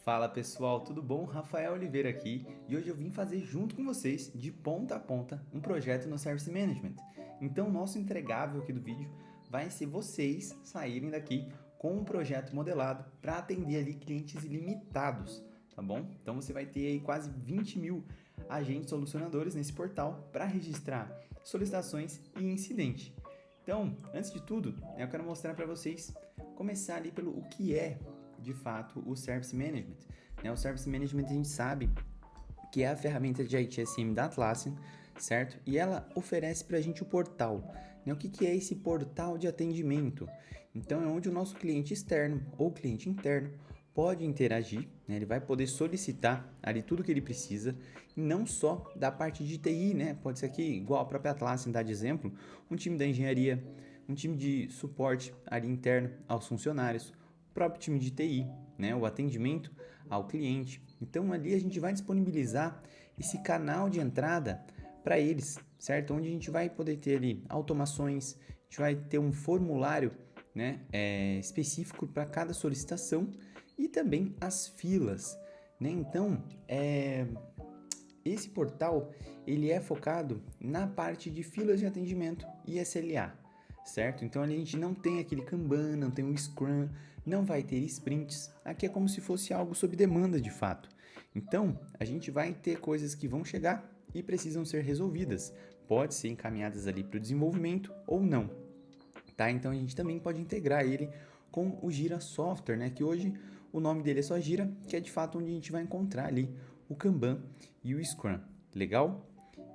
Fala pessoal, tudo bom? Rafael Oliveira aqui e hoje eu vim fazer junto com vocês, de ponta a ponta, um projeto no Service Management. Então, nosso entregável aqui do vídeo vai ser vocês saírem daqui com um projeto modelado para atender ali clientes ilimitados, tá bom? Então, você vai ter aí quase 20 mil agentes solucionadores nesse portal para registrar solicitações e incidente. Então, antes de tudo, eu quero mostrar para vocês começar ali pelo o que é de fato o Service Management. O Service Management a gente sabe que é a ferramenta de ITSM da Atlassian, certo? E ela oferece para a gente o portal. O que é esse portal de atendimento? Então é onde o nosso cliente externo ou cliente interno pode interagir, ele vai poder solicitar ali tudo que ele precisa, e não só da parte de TI, pode ser aqui, igual a própria Atlassian dá de exemplo, um time da engenharia, um time de suporte ali interno aos funcionários, próprio time de TI, o atendimento ao cliente. Então ali a gente vai disponibilizar esse canal de entrada para eles, certo? Onde a gente vai poder ter ali automações, a gente vai ter um formulário específico para cada solicitação e também as filas. Então, esse portal ele é focado na parte de filas de atendimento e SLA, certo? Então ali a gente não tem aquele Kanban, não tem um Scrum, não vai ter sprints. Aqui é como se fosse algo sob demanda de fato. Então a gente vai ter coisas que vão chegar e precisam ser resolvidas. Pode ser encaminhadas ali para o desenvolvimento ou não, tá? Então a gente também pode integrar ele com o Jira Software, que hoje o nome dele é só Jira, que é de fato onde a gente vai encontrar ali o Kanban e o Scrum. Legal?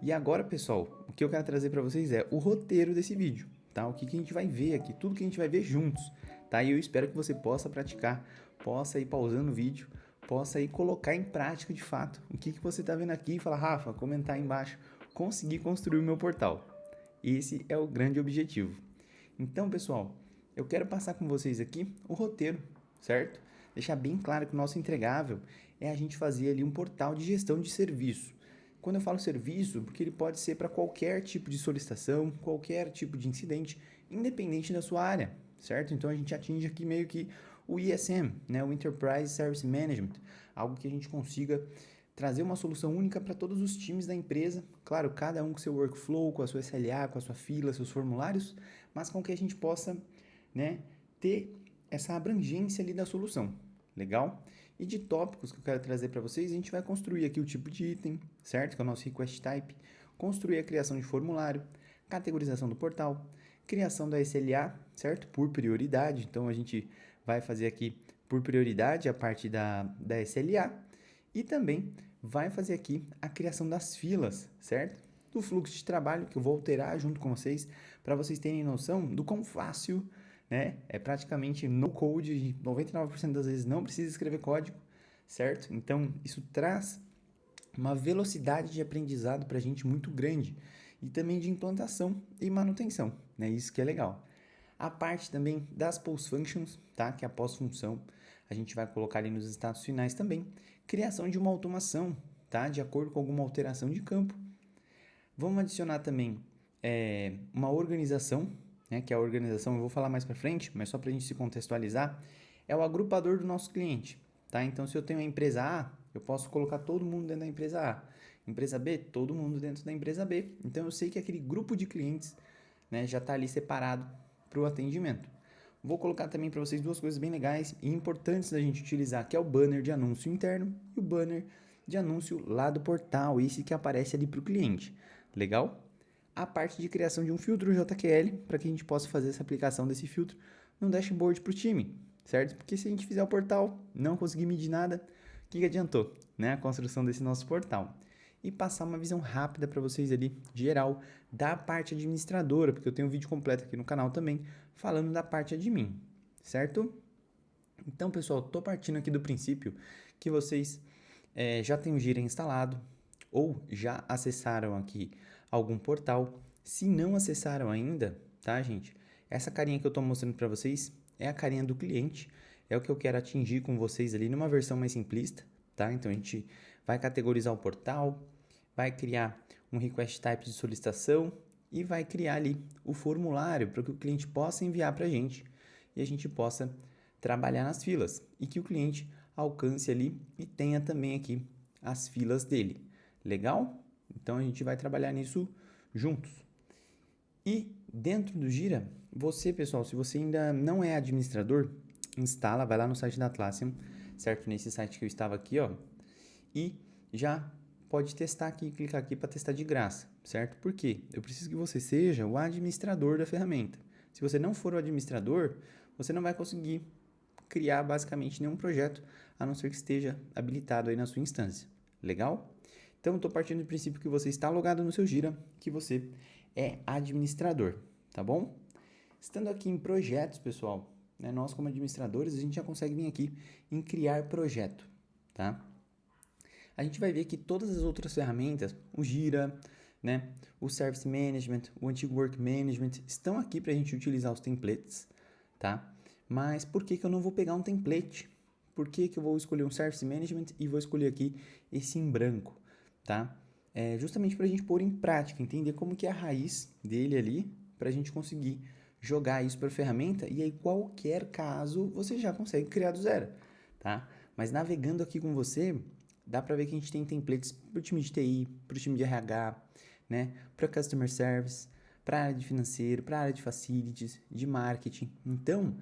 E agora, pessoal, o que eu quero trazer para vocês é o roteiro desse vídeo, tá? O que a gente vai ver aqui, tudo que a gente vai ver juntos, tá? E eu espero que você possa praticar, possa ir pausando o vídeo, possa ir colocar em prática de fato o que você está vendo aqui e falar, Rafa, comentar aí embaixo, consegui construir o meu portal. Esse é o grande objetivo. Então, pessoal, eu quero passar com vocês aqui o roteiro, certo? Deixar bem claro que o nosso entregável é a gente fazer ali um portal de gestão de serviço. Quando eu falo serviço, porque ele pode ser para qualquer tipo de solicitação, qualquer tipo de incidente, independente da sua área, certo? Então a gente atinge aqui meio que o ISM, o Enterprise Service Management, algo que a gente consiga trazer uma solução única para todos os times da empresa, claro, cada um com seu workflow, com a sua SLA, com a sua fila, seus formulários, mas com que a gente possa, ter essa abrangência ali da solução. Legal? E de tópicos que eu quero trazer para vocês, a gente vai construir aqui o tipo de item, certo? Que é o nosso request type, construir a criação de formulário, categorização do portal, criação da SLA, certo? Por prioridade, então a gente vai fazer aqui por prioridade a parte da SLA e também vai fazer aqui a criação das filas, certo? Do fluxo de trabalho que eu vou alterar junto com vocês para vocês terem noção do quão fácil, é praticamente no code, 99% das vezes não precisa escrever código, certo? Então isso traz uma velocidade de aprendizado para a gente muito grande e também de implantação e manutenção, Isso que é legal. A parte também das post functions, tá? Que é a pós-função, a gente vai colocar ali nos status finais também. Criação de uma automação, tá? De acordo com alguma alteração de campo. Vamos adicionar também uma organização, que a organização eu vou falar mais para frente, mas só para a gente se contextualizar, é o agrupador do nosso cliente, tá? Então, se eu tenho a empresa A, eu posso colocar todo mundo dentro da empresa A. Empresa B, todo mundo dentro da empresa B. Então, eu sei que aquele grupo de clientes, já está ali separado para o atendimento. Vou colocar também para vocês duas coisas bem legais e importantes da gente utilizar, que é o banner de anúncio interno e o banner de anúncio lá do portal, esse que aparece ali para o cliente. Legal? A parte de criação de um filtro JQL para que a gente possa fazer essa aplicação desse filtro no dashboard para o time, certo? Porque se a gente fizer o portal, não conseguir medir nada, o que adiantou, A construção desse nosso portal. E passar uma visão rápida para vocês ali, geral, da parte administradora, porque eu tenho um vídeo completo aqui no canal também, falando da parte admin, certo? Então, pessoal, tô partindo aqui do princípio que vocês já têm o Gira instalado ou já acessaram aqui algum portal. Se não acessaram ainda, tá, gente? Essa carinha que eu tô mostrando para vocês é a carinha do cliente, é o que eu quero atingir com vocês ali numa versão mais simplista, tá? Então a gente vai categorizar o portal, vai criar um request type de solicitação e vai criar ali o formulário para que o cliente possa enviar para a gente e a gente possa trabalhar nas filas e que o cliente alcance ali e tenha também aqui as filas dele. Legal? Então a gente vai trabalhar nisso juntos. E dentro do Gira, você, pessoal, se você ainda não é administrador, instala, vai lá no site da Atlassian, certo? Nesse site que eu estava aqui, ó, e já pode testar aqui, clicar aqui para testar de graça, certo? Por quê? Eu preciso que você seja o administrador da ferramenta. Se você não for o administrador, você não vai conseguir criar basicamente nenhum projeto, a não ser que esteja habilitado aí na sua instância. Legal? Então, eu estou partindo do princípio que você está logado no seu Gira, que você é administrador, tá bom? Estando aqui em projetos, pessoal, né, nós como administradores, a gente já consegue vir aqui em criar projeto, tá? A gente vai ver que todas as outras ferramentas, o Gira, né, o Service Management, o antigo Work Management, estão aqui para a gente utilizar os templates, tá? Mas por que eu não vou pegar um template? Por que eu vou escolher um Service Management e vou escolher aqui esse em branco, tá? Justamente para a gente pôr em prática, entender como que é a raiz dele ali, para a gente conseguir jogar isso para a ferramenta e aí qualquer caso você já consegue criar do zero, tá? Mas navegando aqui com você, dá para ver que a gente tem templates para o time de TI, para o time de RH, né? Para Customer Service, para a área de financeiro, para a área de facilities, de marketing. Então,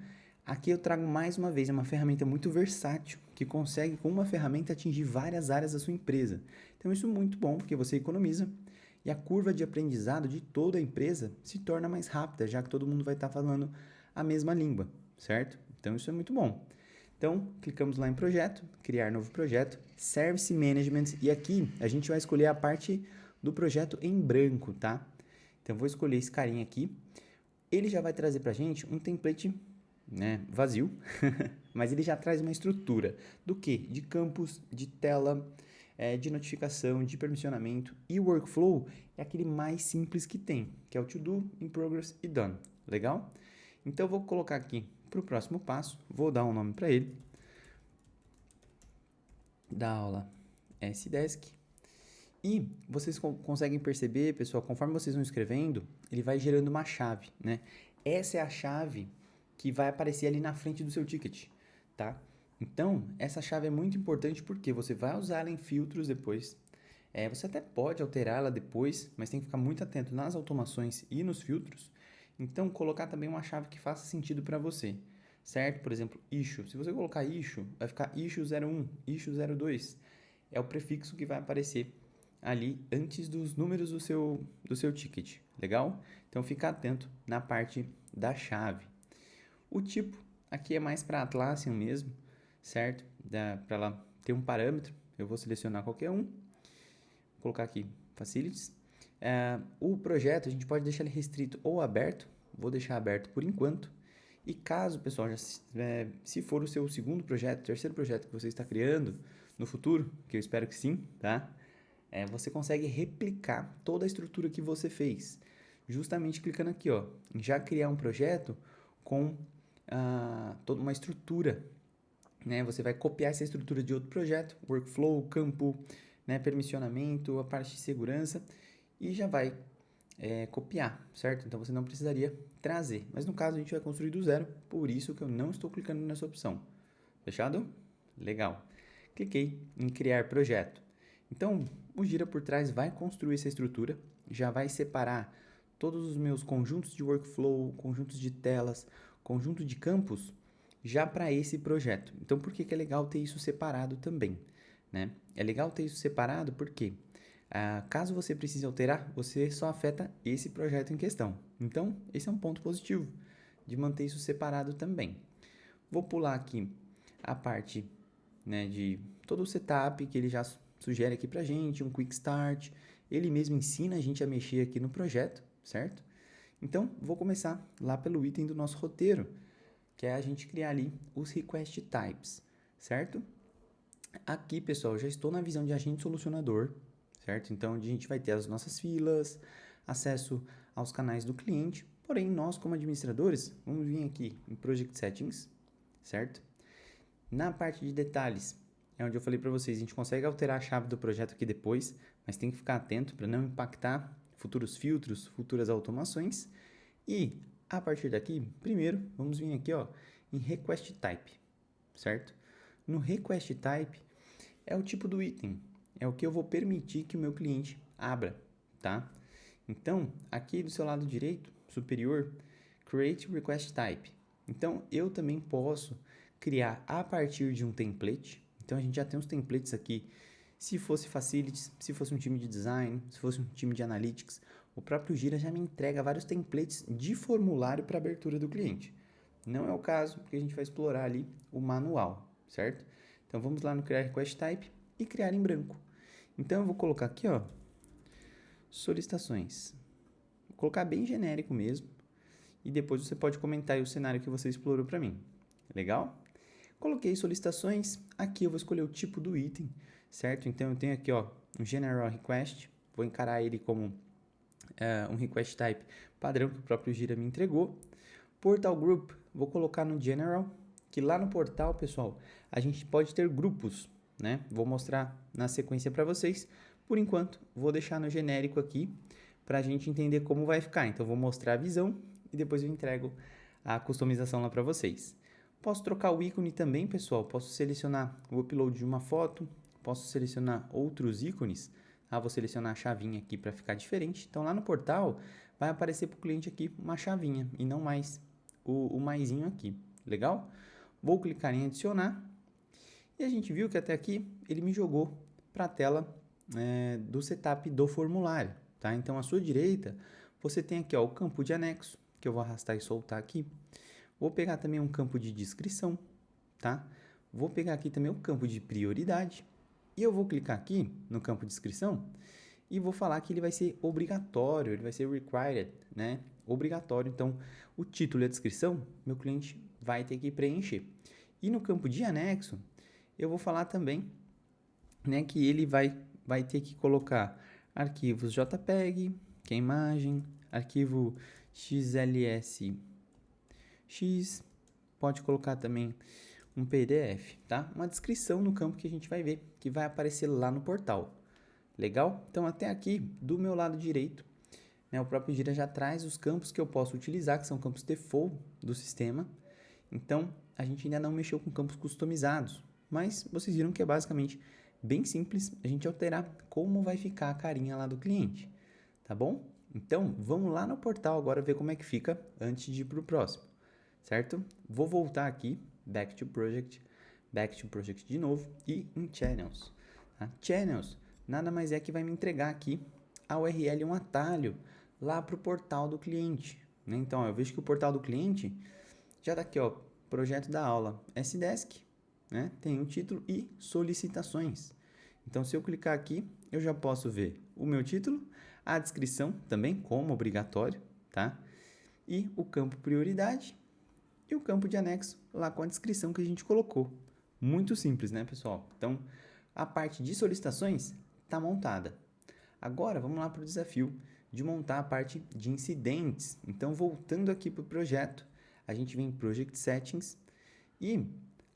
aqui eu trago mais uma vez uma ferramenta muito versátil, que consegue com uma ferramenta atingir várias áreas da sua empresa. Então isso é muito bom, porque você economiza e a curva de aprendizado de toda a empresa se torna mais rápida, já que todo mundo vai estar falando a mesma língua, certo? Então isso é muito bom. Então, clicamos lá em projeto, criar novo projeto, Service Management, e aqui a gente vai escolher a parte do projeto em branco, tá? Então, vou escolher esse carinha aqui. Ele já vai trazer pra gente um template, né, vazio, mas ele já traz uma estrutura do que? De campos, de tela, de notificação, de permissionamento, e o workflow é aquele mais simples que tem, que é o to do, in progress e done. Legal? Então eu vou colocar aqui para o próximo passo, vou dar um nome para ele, da aula S-Desk, e vocês conseguem perceber, pessoal, conforme vocês vão escrevendo, ele vai gerando uma chave, né? Essa é a chave que vai aparecer ali na frente do seu ticket, tá? Então, essa chave é muito importante porque você vai usar ela em filtros depois. Você até pode alterá-la depois, mas tem que ficar muito atento nas automações e nos filtros. Então, colocar também uma chave que faça sentido para você, certo? Por exemplo, issue. Se você colocar issue, vai ficar issue 01, issue 02. É o prefixo que vai aparecer ali antes dos números do seu ticket, legal? Então, fica atento na parte da chave. O tipo, aqui é mais para Atlassian mesmo, certo? Para ela ter um parâmetro, eu vou selecionar qualquer um, vou colocar aqui Facilities. O projeto, a gente pode deixar ele restrito ou aberto, vou deixar aberto por enquanto. E caso, pessoal, se for o seu segundo projeto, terceiro projeto que você está criando no futuro, que eu espero que sim, tá? Você consegue replicar toda a estrutura que você fez, justamente clicando aqui, ó, em já criar um projeto com toda uma estrutura, né? Você vai copiar essa estrutura de outro projeto, workflow, campo, né? Permissionamento, a parte de segurança, e já vai copiar, certo? Então você não precisaria trazer, mas no caso a gente vai construir do zero, por isso que eu não estou clicando nessa opção. Fechado? Legal. Cliquei em criar projeto. Então, o Gira por trás vai construir essa estrutura, já vai separar todos os meus conjuntos de workflow, conjuntos de telas, conjunto de campos, já para esse projeto. Então, por que é legal ter isso separado também, né? É legal ter isso separado porque caso você precise alterar, você só afeta esse projeto em questão. Então, esse é um ponto positivo de manter isso separado também. Vou pular aqui a parte, né, de todo o setup que ele já sugere aqui pra gente, um quick start. Ele mesmo ensina a gente a mexer aqui no projeto, certo? Então, vou começar lá pelo item do nosso roteiro, que é a gente criar ali os request types, certo? Aqui, pessoal, eu já estou na visão de agente solucionador, certo? Então, a gente vai ter as nossas filas, acesso aos canais do cliente, porém, nós como administradores, vamos vir aqui em Project Settings, certo? Na parte de detalhes, é onde eu falei para vocês, a gente consegue alterar a chave do projeto aqui depois, mas tem que ficar atento para não impactar futuros filtros, futuras automações. E a partir daqui, primeiro, vamos vir aqui, ó, em Request Type, certo? no request type é o tipo do item, é o que eu vou permitir que o meu cliente abra, tá? Então, aqui do seu lado direito, superior, create request type. Então, eu também posso criar a partir de um template. Então, a gente já tem uns templates aqui. Se fosse facilities, se fosse um time de design, se fosse um time de analytics, o próprio Gira já me entrega vários templates de formulário para abertura do cliente. Não é o caso, porque a gente vai explorar ali o manual, certo? Então, vamos lá no Create Request Type e criar em branco. Então, eu vou colocar aqui, ó, solicitações. Vou colocar bem genérico mesmo. E depois você pode comentar aí o cenário que você explorou para mim. Legal? Coloquei solicitações. Aqui eu vou escolher o tipo do item, certo? Então, eu tenho aqui, ó, um General Request. Vou encarar ele como um Request Type padrão que o próprio Gira me entregou. Portal Group, vou colocar no General, que lá no portal, pessoal, a gente pode ter grupos, né? Vou mostrar na sequência para vocês. Por enquanto, vou deixar no genérico aqui para a gente entender como vai ficar. Então, vou mostrar a visão e depois eu entrego a customização lá para vocês. Posso trocar o ícone também, pessoal. Posso selecionar o upload de uma foto, posso selecionar outros ícones. Vou selecionar a chavinha aqui para ficar diferente. Então, lá no portal, vai aparecer para o cliente aqui uma chavinha e não mais o maisinho aqui. Legal? Vou clicar em adicionar. E a gente viu que até aqui ele me jogou para a tela do setup do formulário. Tá? Então, à sua direita, você tem aqui ó, o campo de anexo, que eu vou arrastar e soltar aqui. Vou pegar também um campo de descrição, tá? Vou pegar aqui também o campo de prioridade. E eu vou clicar aqui no campo de descrição e vou falar que ele vai ser obrigatório, ele vai ser required, né? Obrigatório. Então, o título e a descrição, meu cliente vai ter que preencher. E no campo de anexo, eu vou falar também, né, que ele vai ter que colocar arquivos JPEG, que é imagem, arquivo XLSX, pode colocar também um PDF, tá? Uma descrição no campo que a gente vai ver, que vai aparecer lá no portal. Legal? Então, até aqui, do meu lado direito, né, o próprio Gira já traz os campos que eu posso utilizar, que são campos default do sistema. Então, a gente ainda não mexeu com campos customizados, mas vocês viram que é basicamente bem simples a gente alterar como vai ficar a carinha lá do cliente, tá bom? Então, vamos lá no portal agora ver como é que fica antes de ir para o próximo, certo? Vou voltar aqui, back to project de novo e em channels. Tá? Channels nada mais é que vai me entregar aqui a URL, um atalho lá para o portal do cliente, né? Então, eu vejo que o portal do cliente já está aqui, ó, projeto da aula SDesk, né? Tem o título e solicitações. Então, se eu clicar aqui, eu já posso ver o meu título, a descrição também como obrigatório, tá? E o campo prioridade e o campo de anexo lá com a descrição que a gente colocou. Muito simples, né, pessoal? Então, a parte de solicitações está montada. Agora, vamos lá para o desafio de montar a parte de incidentes. Então, voltando aqui para o projeto, a gente vem em Project Settings e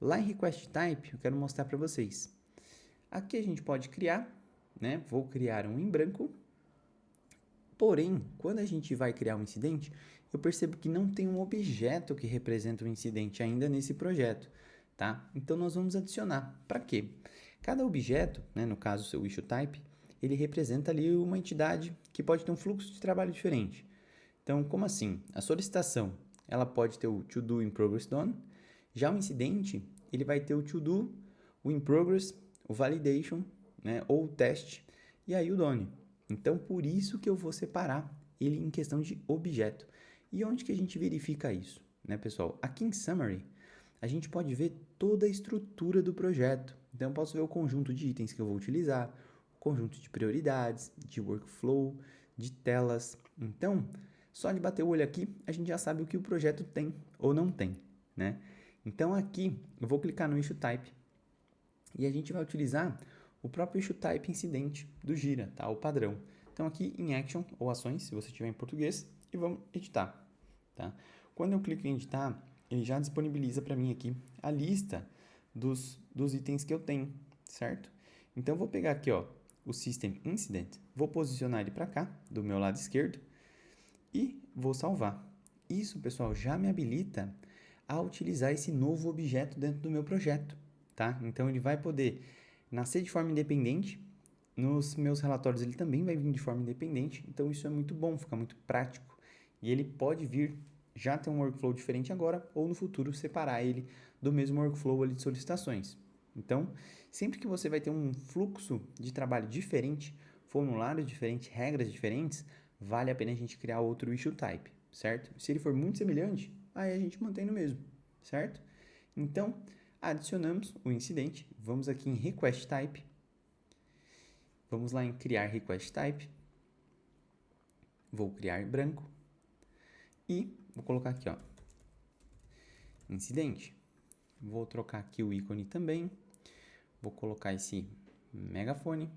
lá em Request Type, eu quero mostrar para vocês. Aqui a gente pode criar, né? Vou criar um em branco. Porém, quando a gente vai criar um incidente, eu percebo que não tem um objeto que representa o incidente ainda nesse projeto, tá? Então, nós vamos adicionar. Para quê? Cada objeto, né, no caso o seu issue type, ele representa ali uma entidade que pode ter um fluxo de trabalho diferente. Então, como assim? A solicitação, ela pode ter o to do in progress done. Já o incidente, ele vai ter o to do, o in progress, o validation, né, ou o teste, e aí o done. Então, por isso que eu vou separar ele em questão de objeto. E onde que a gente verifica isso, né, pessoal? Aqui em Summary, a gente pode ver toda a estrutura do projeto. Então, eu posso ver o conjunto de itens que eu vou utilizar, o conjunto de prioridades, de workflow, de telas. Então, só de bater o olho aqui, a gente já sabe o que o projeto tem ou não tem, né? Então, aqui, eu vou clicar no Issue Type e a gente vai utilizar o próprio Issue Type incidente do Gira, tá? O padrão. Então, aqui em Action, ou Ações, se você tiver em português, e vamos editar, tá? Quando eu clico em editar, ele já disponibiliza para mim aqui a lista dos itens que eu tenho, certo? Então, eu vou pegar aqui, ó, o System Incident, vou posicionar ele para cá, do meu lado esquerdo, e vou salvar. Isso, pessoal, já me habilita a utilizar esse novo objeto dentro do meu projeto, tá? Então, ele vai poder nascer de forma independente. Nos meus relatórios, ele também vai vir de forma independente. Então, isso é muito bom, fica muito prático. E ele pode vir já ter um workflow diferente agora ou no futuro separar ele do mesmo workflow ali de solicitações. Então, sempre que você vai ter um fluxo de trabalho diferente, formulários diferentes, regras diferentes, vale a pena a gente criar outro issue type, certo? Se ele for muito semelhante, aí a gente mantém no mesmo, certo? Então, adicionamos o incidente, vamos aqui em request type, vamos lá em criar request type, vou criar branco e vou colocar aqui, ó, incidente. Vou trocar aqui o ícone também, vou colocar esse megafone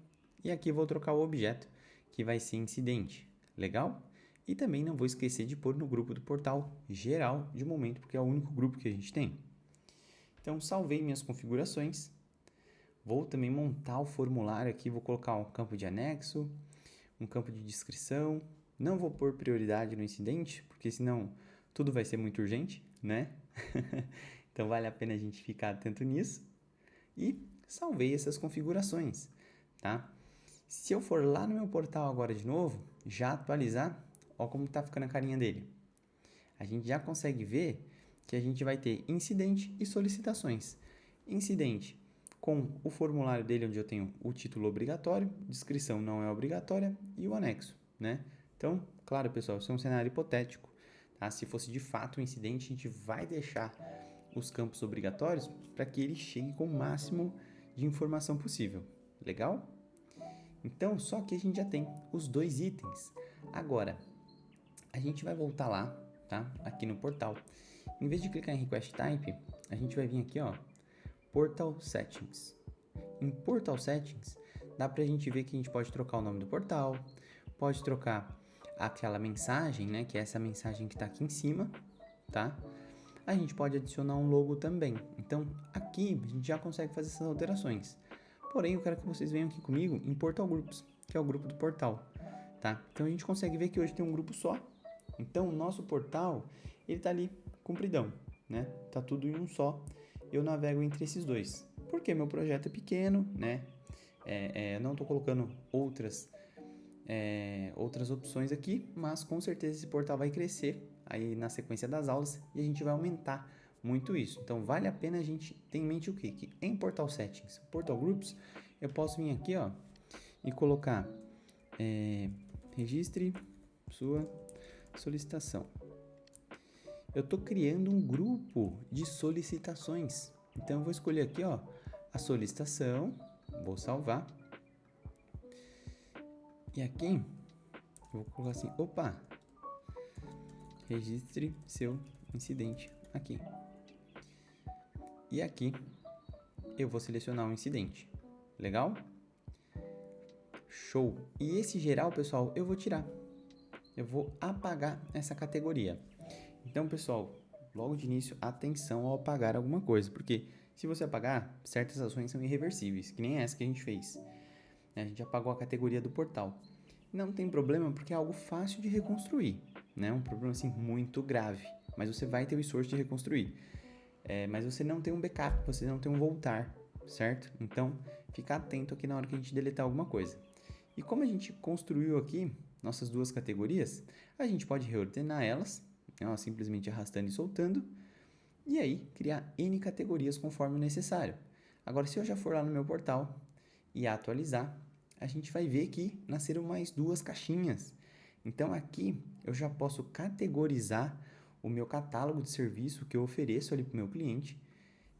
e aqui vou trocar o objeto que vai ser incidente, legal? E também não vou esquecer de pôr no grupo do portal geral de momento, porque é o único grupo que a gente tem. Então, salvei minhas configurações, vou também montar o formulário aqui, vou colocar um campo de anexo, um campo de descrição, não vou pôr prioridade no incidente, porque senão tudo vai ser muito urgente, né? Então, vale a pena a gente ficar atento nisso. E salvei essas configurações, tá? Se eu for lá no meu portal agora de novo, já atualizar, ó como tá ficando a carinha dele. A gente já consegue ver que a gente vai ter incidente e solicitações. Incidente com o formulário dele onde eu tenho o título obrigatório, descrição não é obrigatória e o anexo, né? Então, claro, pessoal, isso é um cenário hipotético, tá? Se fosse de fato um incidente, a gente vai deixar os campos obrigatórios para que ele chegue com o máximo de informação possível. Legal? Então, só que a gente já tem os dois itens. Agora, a gente vai voltar lá, tá? Aqui no portal. Em vez de clicar em Request Type, a gente vai vir aqui, ó, Portal Settings. Em Portal Settings, dá pra gente ver que a gente pode trocar o nome do portal, pode trocar aquela mensagem, né? Que é essa mensagem que tá aqui em cima, tá? A gente pode adicionar um logo também. Então, aqui a gente já consegue fazer essas alterações. Porém, eu quero que vocês venham aqui comigo em Portal Groups, que é o grupo do portal, tá? Então, a gente consegue ver que hoje tem um grupo só. Então, o nosso portal, ele tá ali compridão, né? Tá tudo em um só. Eu navego entre esses dois. Porque meu projeto é pequeno, né? Não estou colocando outras opções aqui, mas com certeza esse portal vai crescer aí na sequência das aulas e a gente vai aumentar muito isso. Então, vale a pena a gente ter em mente o quê? Que em Portal Settings, Portal Groups, eu posso vir aqui, ó, e colocar registre sua solicitação. Eu estou criando um grupo de solicitações. Então, eu vou escolher aqui, ó, a solicitação, vou salvar. E aqui, eu vou colocar assim, opa, registre seu incidente aqui. E aqui, eu vou selecionar um incidente. Legal? Show! E esse geral, pessoal, eu vou tirar. Eu vou apagar essa categoria. Então, pessoal, logo de início, atenção ao apagar alguma coisa, porque se você apagar, certas ações são irreversíveis, que nem essa que a gente fez. A gente apagou a categoria do portal. Não tem problema, porque é algo fácil de reconstruir, né? Um problema, assim, muito grave, mas você vai ter o esforço de reconstruir. Mas você não tem um backup, você não tem um voltar, certo? Então, fica atento aqui na hora que a gente deletar alguma coisa. E como a gente construiu aqui nossas duas categorias, a gente pode reordenar elas, ó, simplesmente arrastando e soltando, e aí criar N categorias conforme o necessário. Agora, se eu já for lá no meu portal e atualizar, a gente vai ver que nasceram mais duas caixinhas. Então, aqui eu já posso categorizar o meu catálogo de serviço que eu ofereço ali para o meu cliente.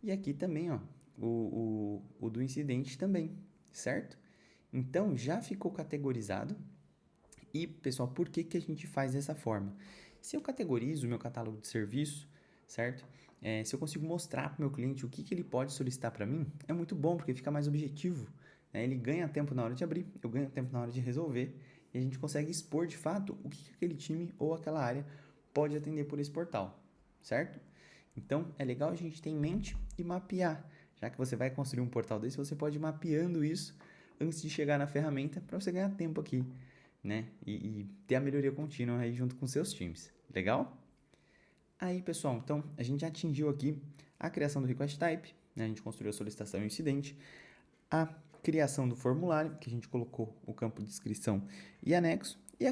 E aqui também, ó, o do incidente também, certo? Então, já ficou categorizado. E, pessoal, por que a gente faz dessa forma? Se eu categorizo o meu catálogo de serviço, certo? Se eu consigo mostrar para o meu cliente o que ele pode solicitar para mim, é muito bom, porque fica mais objetivo. Né? Ele ganha tempo na hora de abrir, eu ganho tempo na hora de resolver, e a gente consegue expor, de fato, o que aquele time ou aquela área pode atender por esse portal, certo? Então, é legal a gente ter em mente e mapear. Já que você vai construir um portal desse, você pode ir mapeando isso antes de chegar na ferramenta para você ganhar tempo aqui, né? E ter a melhoria contínua aí junto com seus times. Legal? Aí, pessoal, então a gente já atingiu aqui a criação do request type, né? A gente construiu a solicitação e o incidente, a criação do formulário, que a gente colocou o campo de inscrição e anexo, e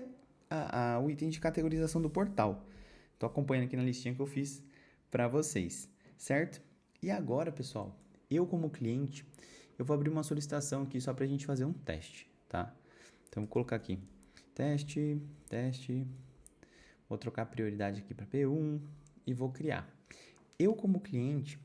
o item de categorização do portal. Estou acompanhando aqui na listinha que eu fiz para vocês, certo? E agora, pessoal, eu como cliente, eu vou abrir uma solicitação aqui só para a gente fazer um teste, tá? Então, vou colocar aqui, teste, vou trocar a prioridade aqui para P1 e vou criar. Eu como cliente,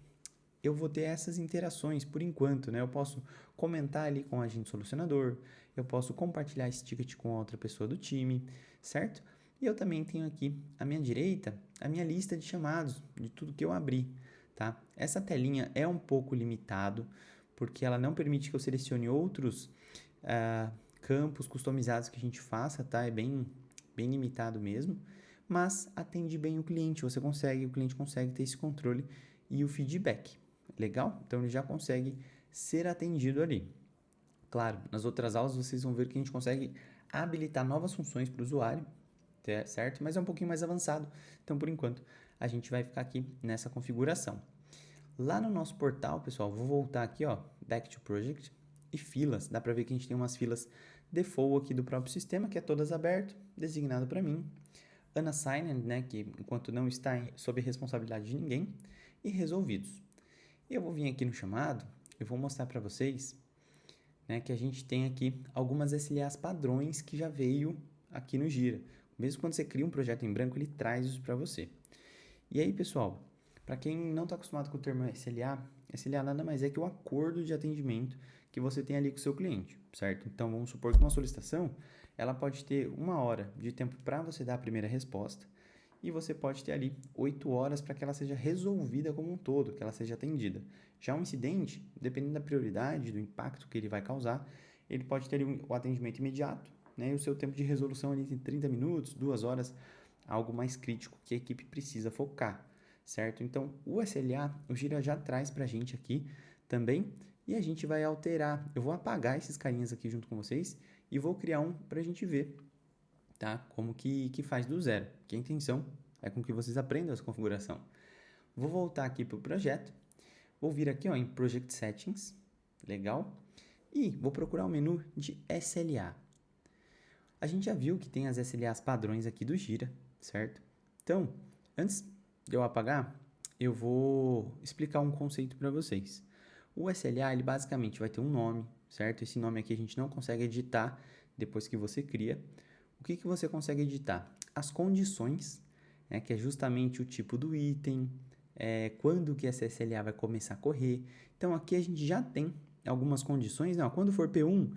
eu vou ter essas interações por enquanto, né? Eu posso comentar ali com o agente solucionador, eu posso compartilhar esse ticket com outra pessoa do time, certo? E eu também tenho aqui à minha direita a minha lista de chamados de tudo que eu abri, tá? Essa telinha é um pouco limitado, porque ela não permite que eu selecione outros campos customizados que a gente faça, tá? É bem limitado mesmo, mas atende bem o cliente, o cliente consegue ter esse controle e o feedback. Legal? Então, ele já consegue ser atendido ali. Claro, nas outras aulas vocês vão ver que a gente consegue habilitar novas funções para o usuário, certo? Mas é um pouquinho mais avançado. Então, por enquanto, a gente vai ficar aqui nessa configuração. Lá no nosso portal, pessoal, vou voltar aqui, ó, Back to Project e filas. Dá para ver que a gente tem umas filas default aqui do próprio sistema, que é todas aberto, designado para mim. Unassigned, né, que enquanto não está sob responsabilidade de ninguém. E resolvidos. Eu vou vir aqui no chamado, eu vou mostrar para vocês, né, que a gente tem aqui algumas SLAs padrões que já veio aqui no Gira. Mesmo quando você cria um projeto em branco, ele traz isso para você. E aí, pessoal, para quem não está acostumado com o termo SLA nada mais é que o acordo de atendimento que você tem ali com o seu cliente, certo? Então, vamos supor que uma solicitação, ela pode ter 1 hora de tempo para você dar a primeira resposta, e você pode ter ali 8 horas para que ela seja resolvida como um todo, que ela seja atendida. Já um incidente, dependendo da prioridade, do impacto que ele vai causar, ele pode ter o atendimento imediato, né, e o seu tempo de resolução ali tem 30 minutos, 2 horas, algo mais crítico que a equipe precisa focar, certo? Então, o SLA, o Gira já traz para a gente aqui também, e a gente vai alterar. Eu vou apagar esses carinhas aqui junto com vocês e vou criar um para a gente ver, tá? Como que faz do zero, que a intenção é com que vocês aprendam essa configuração. Vou voltar aqui para o projeto, vou vir aqui ó, em Project Settings, legal, e vou procurar o menu de SLA. A gente já viu que tem as SLAs padrões aqui do Gira, certo? Então, antes de eu apagar, eu vou explicar um conceito para vocês. O SLA, ele basicamente vai ter um nome, certo? Esse nome aqui a gente não consegue editar depois que você cria. O que você consegue editar? As condições, né, que é justamente o tipo do item, quando que essa SLA vai começar a correr. Então, aqui a gente já tem algumas condições. Não, quando for P1,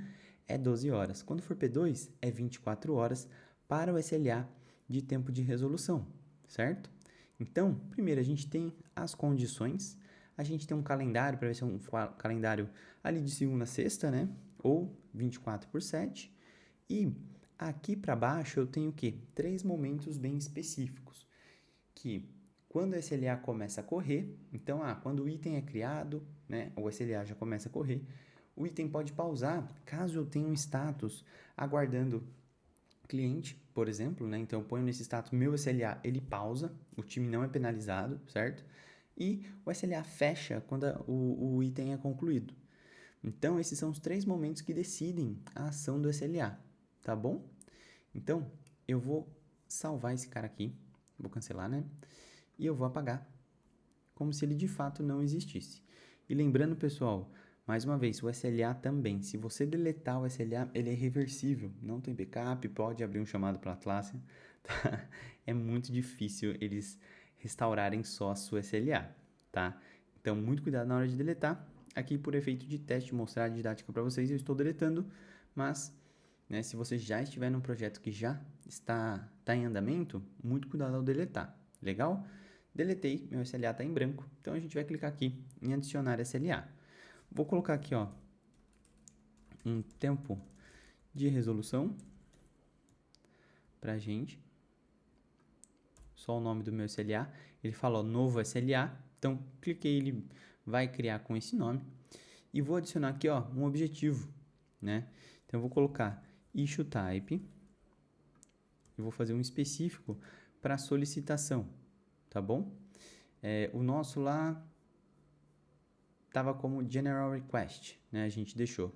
é 12 horas. Quando for P2, é 24 horas para o SLA de tempo de resolução, certo? Então, primeiro a gente tem as condições. A gente tem um calendário, para ver se é um calendário ali de segunda a sexta, né? Ou 24/7. E aqui para baixo eu tenho o quê? 3 momentos bem específicos. Que quando o SLA começa a correr, então, quando o item é criado, né, o SLA já começa a correr, o item pode pausar caso eu tenha um status aguardando cliente, por exemplo, né? Então eu ponho nesse status meu SLA, ele pausa, o time não é penalizado, certo? E o SLA fecha quando o item é concluído. Então esses são os 3 momentos que decidem a ação do SLA, tá bom? Então eu vou salvar esse cara aqui, vou cancelar, né? E eu vou apagar, como se ele de fato não existisse. E lembrando, pessoal, mais uma vez, o SLA também, se você deletar o SLA, ele é irreversível, não tem backup, pode abrir um chamado para a Atlassian, tá? É muito difícil eles restaurarem só a sua SLA, tá? Então, muito cuidado na hora de deletar. Aqui, por efeito de teste, mostrar a didática para vocês, eu estou deletando, mas, né, se você já estiver num projeto que já está em andamento, muito cuidado ao deletar, legal? Deletei, meu SLA está em branco, então a gente vai clicar aqui em adicionar SLA. Vou colocar aqui, ó, um tempo de resolução pra gente. Só o nome do meu SLA. Ele fala, ó, novo SLA. Então, cliquei, ele vai criar com esse nome. E vou adicionar aqui, ó, um objetivo, né? Então, eu vou colocar issue type. Eu vou fazer um específico para solicitação, tá bom? O nosso lá... estava como General Request, né? A gente deixou.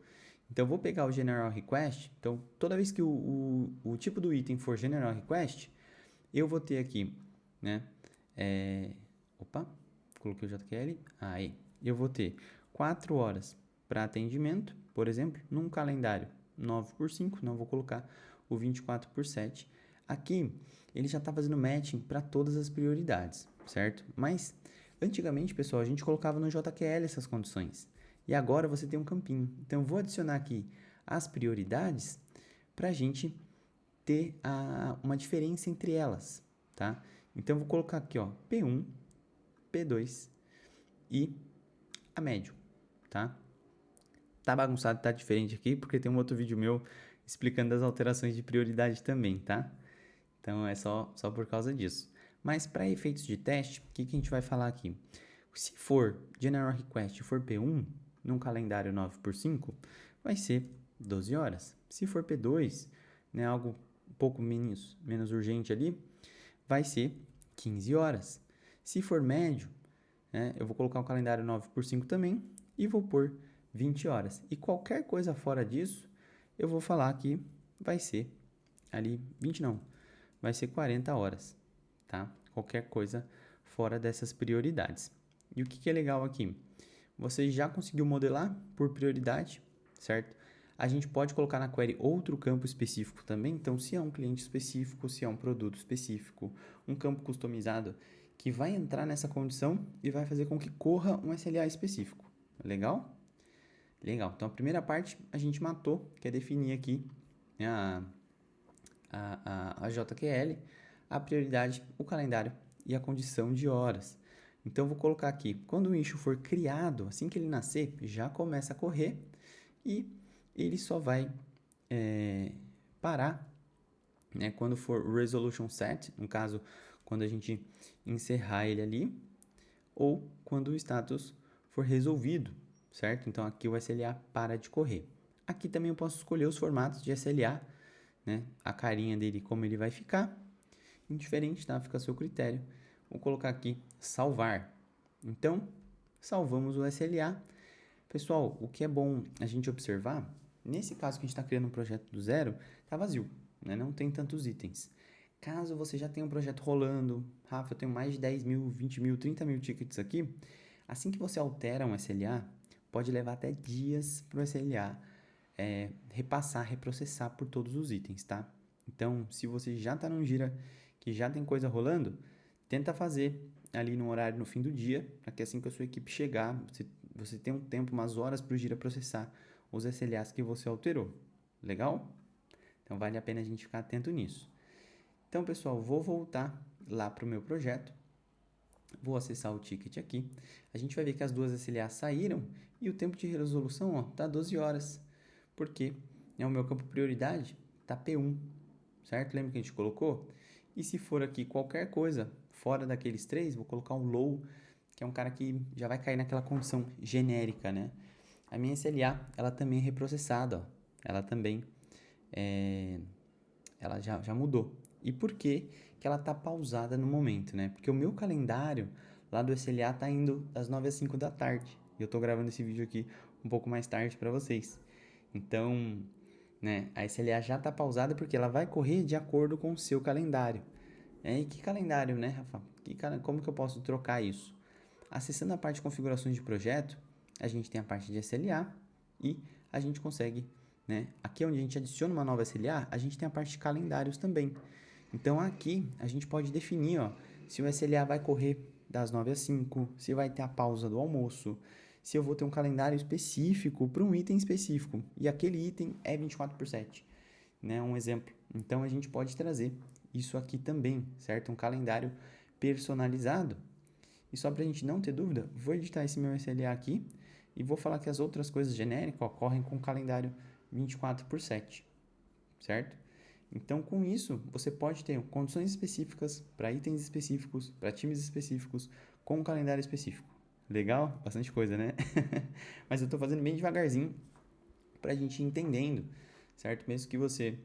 Então, eu vou pegar o General Request. Então, toda vez que o tipo do item for General Request, eu vou ter aqui, né? Opa, coloquei o JQL. Aí, eu vou ter 4 horas para atendimento, por exemplo, num calendário 9x5, não vou colocar o 24x7. Aqui, ele já está fazendo matching para todas as prioridades, certo? Mas, antigamente, pessoal, a gente colocava no JQL essas condições. E agora você tem um campinho. Então, eu vou adicionar aqui as prioridades para a gente ter uma diferença entre elas, tá? Então, eu vou colocar aqui, ó, P1, P2 e a médio, tá? Tá bagunçado, tá diferente aqui, porque tem um outro vídeo meu explicando as alterações de prioridade também, tá? Então, é só por causa disso. Mas, para efeitos de teste, o que a gente vai falar aqui? Se for General Request for P1, num calendário 9x5, vai ser 12 horas. Se for P2, né, algo um pouco menos urgente ali, vai ser 15 horas. Se for médio, né, eu vou colocar o calendário 9x5 também e vou pôr 20 horas. E qualquer coisa fora disso, eu vou falar que vai ser ali 20 não, vai ser 40 horas, tá? Qualquer coisa fora dessas prioridades. E o que é legal aqui? Você já conseguiu modelar por prioridade, certo? A gente pode colocar na query outro campo específico também. Então, se é um cliente específico, se é um produto específico, um campo customizado que vai entrar nessa condição e vai fazer com que corra um SLA específico. Legal? Legal. Então, a primeira parte a gente matou, que é definir aqui, né, a JQL, a prioridade, o calendário e a condição de horas. Então, eu vou colocar aqui, quando o issue for criado, assim que ele nascer, já começa a correr e ele só vai parar, né, quando for resolution set, no caso, quando a gente encerrar ele ali, ou quando o status for resolvido, certo? Então, aqui o SLA para de correr. Aqui também eu posso escolher os formatos de SLA, né? A carinha dele, como ele vai ficar. Indiferente, tá? Fica a seu critério. Vou colocar aqui salvar. Então, salvamos o SLA. Pessoal, o que é bom a gente observar, nesse caso que a gente está criando um projeto do zero, está vazio, né? Não tem tantos itens. Caso você já tenha um projeto rolando, Rafa, eu tenho mais de 10 mil, 20 mil, 30 mil tickets aqui, assim que você altera um SLA, pode levar até dias para o SLA repassar, reprocessar por todos os itens, tá? Então, se você já está num Gira que já tem coisa rolando, tenta fazer ali no horário no fim do dia, para que assim que a sua equipe chegar, você tenha um tempo, umas horas para o Gira processar os SLAs que você alterou. Legal? Então, vale a pena a gente ficar atento nisso. Então, pessoal, vou voltar lá para o meu projeto. Vou acessar o ticket aqui. A gente vai ver que as duas SLAs saíram e o tempo de resolução está 12 horas. Porque o meu campo prioridade está P1, certo? Lembra que a gente colocou? E se for aqui qualquer coisa fora daqueles três, vou colocar um low, que é um cara que já vai cair naquela condição genérica, né? A minha SLA, ela também é reprocessada, ó. Ela também ela já mudou. E por que ela está pausada no momento, né? Porque o meu calendário lá do SLA está indo das 9 às 5 da tarde. E eu estou gravando esse vídeo aqui um pouco mais tarde para vocês. Então, né, a SLA já está pausada porque ela vai correr de acordo com o seu calendário. E que calendário, né, Rafa? Como que eu posso trocar isso? Acessando a parte de configurações de projeto, a gente tem a parte de SLA e a gente consegue, né? Aqui onde a gente adiciona uma nova SLA, a gente tem a parte de calendários também. Então aqui a gente pode definir, ó, se o SLA vai correr das 9 às 5, se vai ter a pausa do almoço, se eu vou ter um calendário específico para um item específico e aquele item é 24/7, né? Um exemplo. Então a gente pode trazer isso aqui também, certo? Um calendário personalizado. E só para a gente não ter dúvida, vou editar esse meu SLA aqui e vou falar que as outras coisas genéricas ocorrem com o calendário 24/7, certo? Então, com isso, você pode ter condições específicas para itens específicos, para times específicos, com um calendário específico. Legal? Bastante coisa, né? Mas eu estou fazendo bem devagarzinho para a gente ir entendendo, certo? Mesmo que você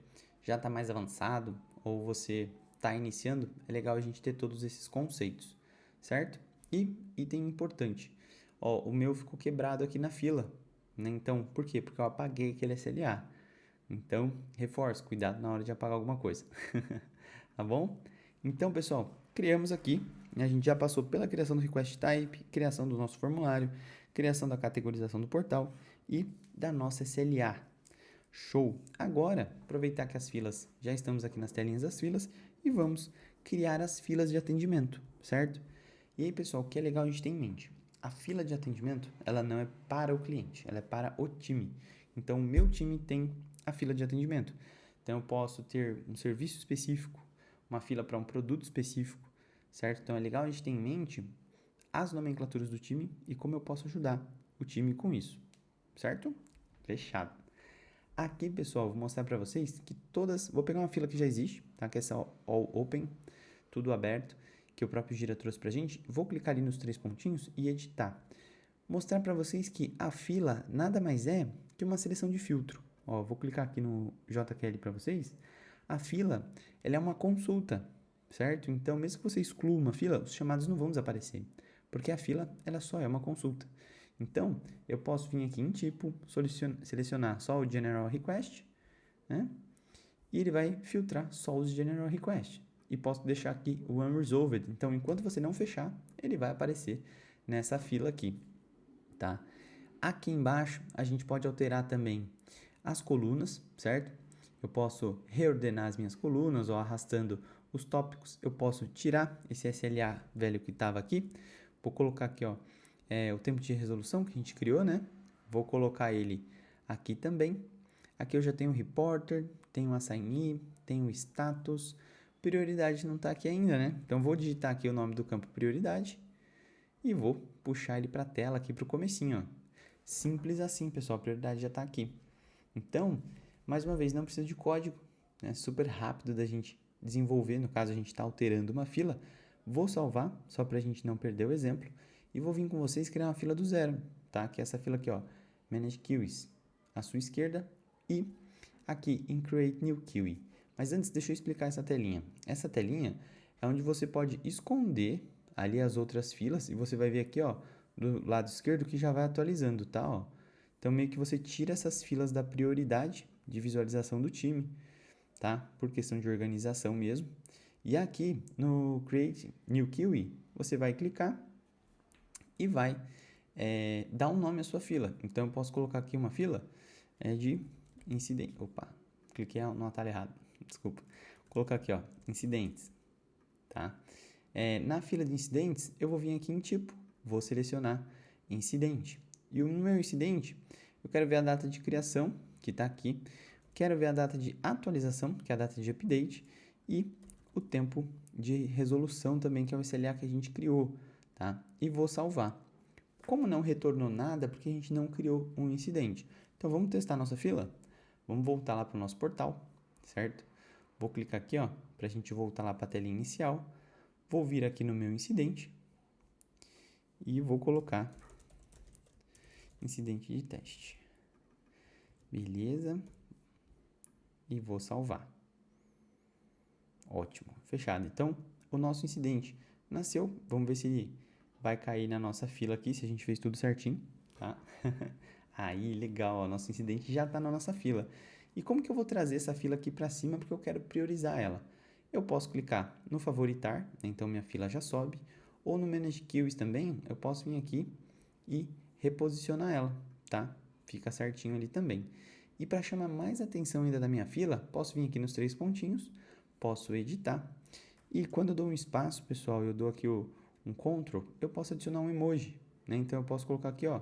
já está mais avançado ou você está iniciando, é legal a gente ter todos esses conceitos, certo? E item importante, Ó, o meu ficou quebrado aqui na fila, né? Então, por quê? Porque eu apaguei aquele SLA. Então, reforço, cuidado na hora de apagar alguma coisa. Tá bom? Então, pessoal, criamos aqui, a gente já passou pela criação do request type, criação do nosso formulário, criação da categorização do portal e da nossa SLA. Show! Agora, aproveitar que as filas, já estamos aqui nas telinhas das filas e vamos criar as filas de atendimento, certo? E aí, pessoal, o que é legal a gente ter em mente? A fila de atendimento, ela não é para o cliente, ela é para o time. Então, o meu time tem a fila de atendimento. Então, eu posso ter um serviço específico, uma fila para um produto específico, certo? Então, é legal a gente ter em mente as nomenclaturas do time e como eu posso ajudar o time com isso, certo? Fechado. Aqui, pessoal, vou mostrar para vocês que todas... Vou pegar uma fila que já existe, tá? Que é essa All Open, tudo aberto, que o próprio Gira trouxe pra gente. Vou clicar ali nos 3 pontinhos e editar. Mostrar para vocês que a fila nada mais é que uma seleção de filtro. Ó, vou clicar aqui no JQL para vocês. A fila, ela é uma consulta, certo? Então, mesmo que você exclua uma fila, os chamados não vão desaparecer, porque a fila, ela só é uma consulta. Então, eu posso vir aqui em tipo, selecionar só o General Request, né? E ele vai filtrar só os General Request. E posso deixar aqui o Unresolved. Então, enquanto você não fechar, ele vai aparecer nessa fila aqui, tá? Aqui embaixo, a gente pode alterar também as colunas, certo? Eu posso reordenar as minhas colunas ou arrastando os tópicos. Eu posso tirar esse SLA velho que estava aqui. Vou colocar aqui, ó, o tempo de resolução que a gente criou, né? Vou colocar ele aqui também. Aqui eu já tenho o reporter, tenho o assignee, tenho o status. Prioridade não está aqui ainda, né? Então, vou digitar aqui o nome do campo prioridade e vou puxar ele para a tela aqui para o comecinho, ó. Simples assim, pessoal, a prioridade já está aqui. Então, mais uma vez, não precisa de código, né? Super rápido da gente desenvolver, no caso a gente está alterando uma fila. Vou salvar, só para a gente não perder o exemplo, e vou vir com vocês criar uma fila do zero, tá? Que é essa fila aqui, ó, Manage Queues, à sua esquerda, e aqui em Create New Queue. Mas antes, deixa eu explicar essa telinha. Essa telinha é onde você pode esconder ali as outras filas, e você vai ver aqui, ó, do lado esquerdo que já vai atualizando, tá? Ó. Então, meio que você tira essas filas da prioridade de visualização do time, tá? Por questão de organização mesmo. E aqui no Create New Queue, você vai clicar e vai dar um nome à sua fila. Então, eu posso colocar aqui uma fila de incidente. Opa, cliquei no atalho errado, desculpa. Vou colocar aqui, ó, incidentes, tá? Na fila de incidentes, eu vou vir aqui em tipo, vou selecionar incidente. E no meu incidente, eu quero ver a data de criação, que está aqui. Quero ver a data de atualização, que é a data de update. E o tempo de resolução também, que é o SLA que a gente criou, tá? E vou salvar. Como não retornou nada, porque a gente não criou um incidente. Então, vamos testar a nossa fila? Vamos voltar lá para o nosso portal, certo? Vou clicar aqui, ó, para a gente voltar lá para a telinha inicial. Vou vir aqui no meu incidente e vou colocar incidente de teste. Beleza. E vou salvar. Ótimo, fechado. Então, o nosso incidente nasceu. Vamos ver se ele vai cair na nossa fila aqui, se a gente fez tudo certinho, tá? Aí, legal, ó, nosso incidente já está na nossa fila. E como que eu vou trazer essa fila aqui para cima, porque eu quero priorizar ela? Eu posso clicar no favoritar, então minha fila já sobe, ou no Manage Queues também, eu posso vir aqui e reposicionar ela, tá? Fica certinho ali também. E para chamar mais atenção ainda da minha fila, posso vir aqui nos 3 pontinhos, posso editar, e quando eu dou um espaço, pessoal, eu dou aqui um Ctrl, eu posso adicionar um emoji, né? Então eu posso colocar aqui, ó,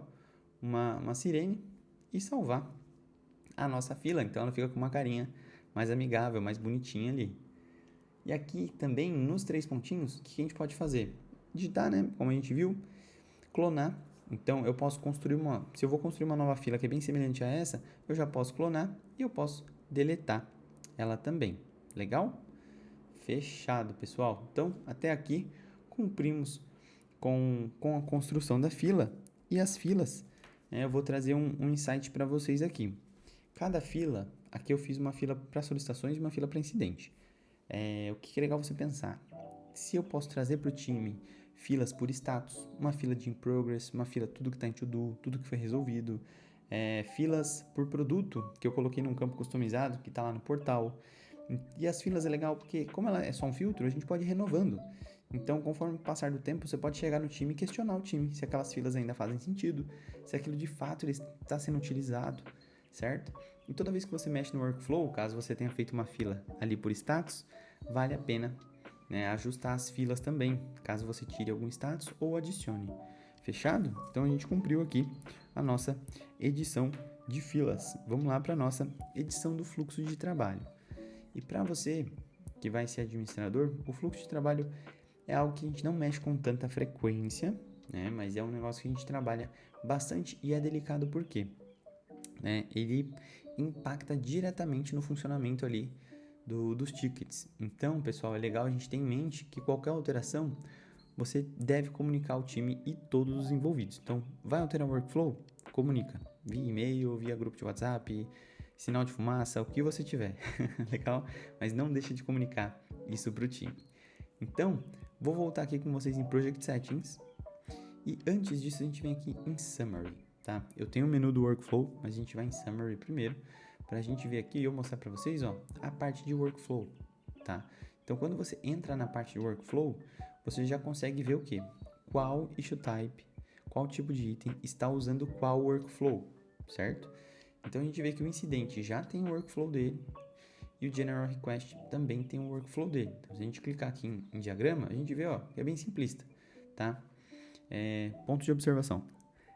uma sirene e salvar a nossa fila, então ela fica com uma carinha mais amigável, mais bonitinha ali. E aqui também, nos 3 pontinhos, o que a gente pode fazer? Digitar, né? Como a gente viu, clonar. Então, eu posso construir se eu vou construir uma nova fila que é bem semelhante a essa, eu já posso clonar e eu posso deletar ela também. Legal? Fechado, pessoal. Então, até aqui, cumprimos com a construção da fila e as filas. Eu vou trazer um insight para vocês aqui. Cada fila, aqui eu fiz uma fila para solicitações e uma fila para incidente. O que é legal você pensar? Se eu posso trazer para o time filas por status, uma fila de in progress, uma fila tudo que está em to-do, tudo que foi resolvido, filas por produto, que eu coloquei num campo customizado, que está lá no portal. E as filas é legal porque, como ela é só um filtro, a gente pode ir renovando. Então, conforme o passar do tempo, você pode chegar no time e questionar o time se aquelas filas ainda fazem sentido, se aquilo de fato ele está sendo utilizado, certo? E toda vez que você mexe no workflow, caso você tenha feito uma fila ali por status, vale a pena, né, ajustar as filas também, caso você tire algum status ou adicione. Fechado? Então a gente cumpriu aqui a nossa edição de filas. Vamos lá para a nossa edição do fluxo de trabalho. E para você que vai ser administrador, o fluxo de trabalho é algo que a gente não mexe com tanta frequência, né? Mas é um negócio que a gente trabalha bastante e é delicado porque, né, ele impacta diretamente no funcionamento ali dos tickets. Então, pessoal, é legal a gente ter em mente que qualquer alteração você deve comunicar ao time e todos os envolvidos. Então, vai alterar o workflow? Comunica via e-mail, via grupo de WhatsApp, sinal de fumaça, o que você tiver. Legal? Mas não deixe de comunicar isso para o time. Então, vou voltar aqui com vocês em Project Settings. E antes disso, a gente vem aqui em Summary, tá? Eu tenho o menu do Workflow, mas a gente vai em Summary primeiro, para a gente ver aqui e eu mostrar para vocês, ó, a parte de Workflow, tá? Então, quando você entra na parte de Workflow, você já consegue ver o quê? Qual issue type, qual tipo de item está usando qual workflow, certo? Então, a gente vê que o incidente já tem o workflow dele e o general request também tem o workflow dele. Então, se a gente clicar aqui em diagrama, a gente vê, ó, que é bem simplista, tá? Ponto de observação.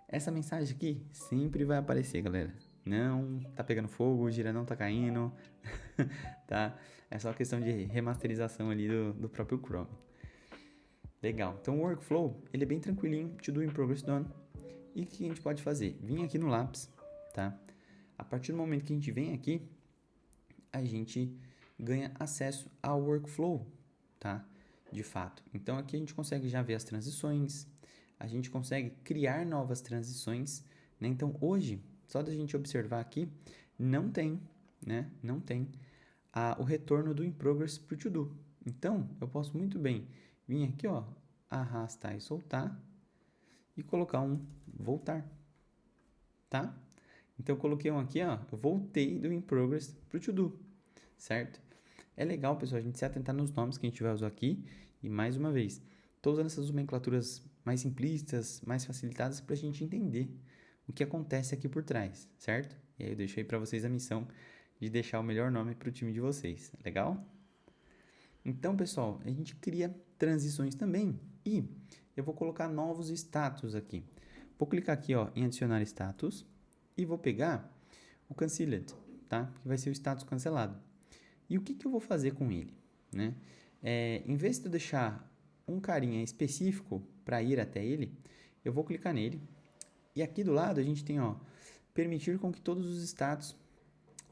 Essa mensagem aqui sempre vai aparecer, galera. Não tá pegando fogo, o gira não tá caindo, tá? É só questão de remasterização ali do próprio Chrome. Legal. Então, o workflow, ele é bem tranquilinho, to do in progress done. E o que a gente pode fazer? Vim aqui no lápis, tá? A partir do momento que a gente vem aqui, a gente ganha acesso ao workflow, tá? De fato. Então, aqui a gente consegue já ver as transições, a gente consegue criar novas transições, né? Então, hoje, só da gente observar aqui, não tem, né? Não tem o retorno do in progress para o to do. Então, eu posso muito bem vir aqui, ó, arrastar e soltar e colocar um voltar, tá? Então, eu coloquei um aqui, ó, eu voltei do in progress para o to do, certo? É legal, pessoal, a gente se atentar nos nomes que a gente vai usar aqui e, mais uma vez, estou usando essas nomenclaturas mais simplistas, mais facilitadas para a gente entender o que acontece aqui por trás, certo? E aí eu deixo aí para vocês a missão de deixar o melhor nome para o time de vocês, legal? Então, pessoal, a gente cria transições também e eu vou colocar novos status aqui. Vou clicar aqui, ó, em adicionar status e vou pegar o canceled, tá? Que vai ser o status cancelado. E o que eu vou fazer com ele, né? Em vez de eu deixar um carinha específico para ir até ele, eu vou clicar nele e aqui do lado a gente tem, ó, permitir com que todos os status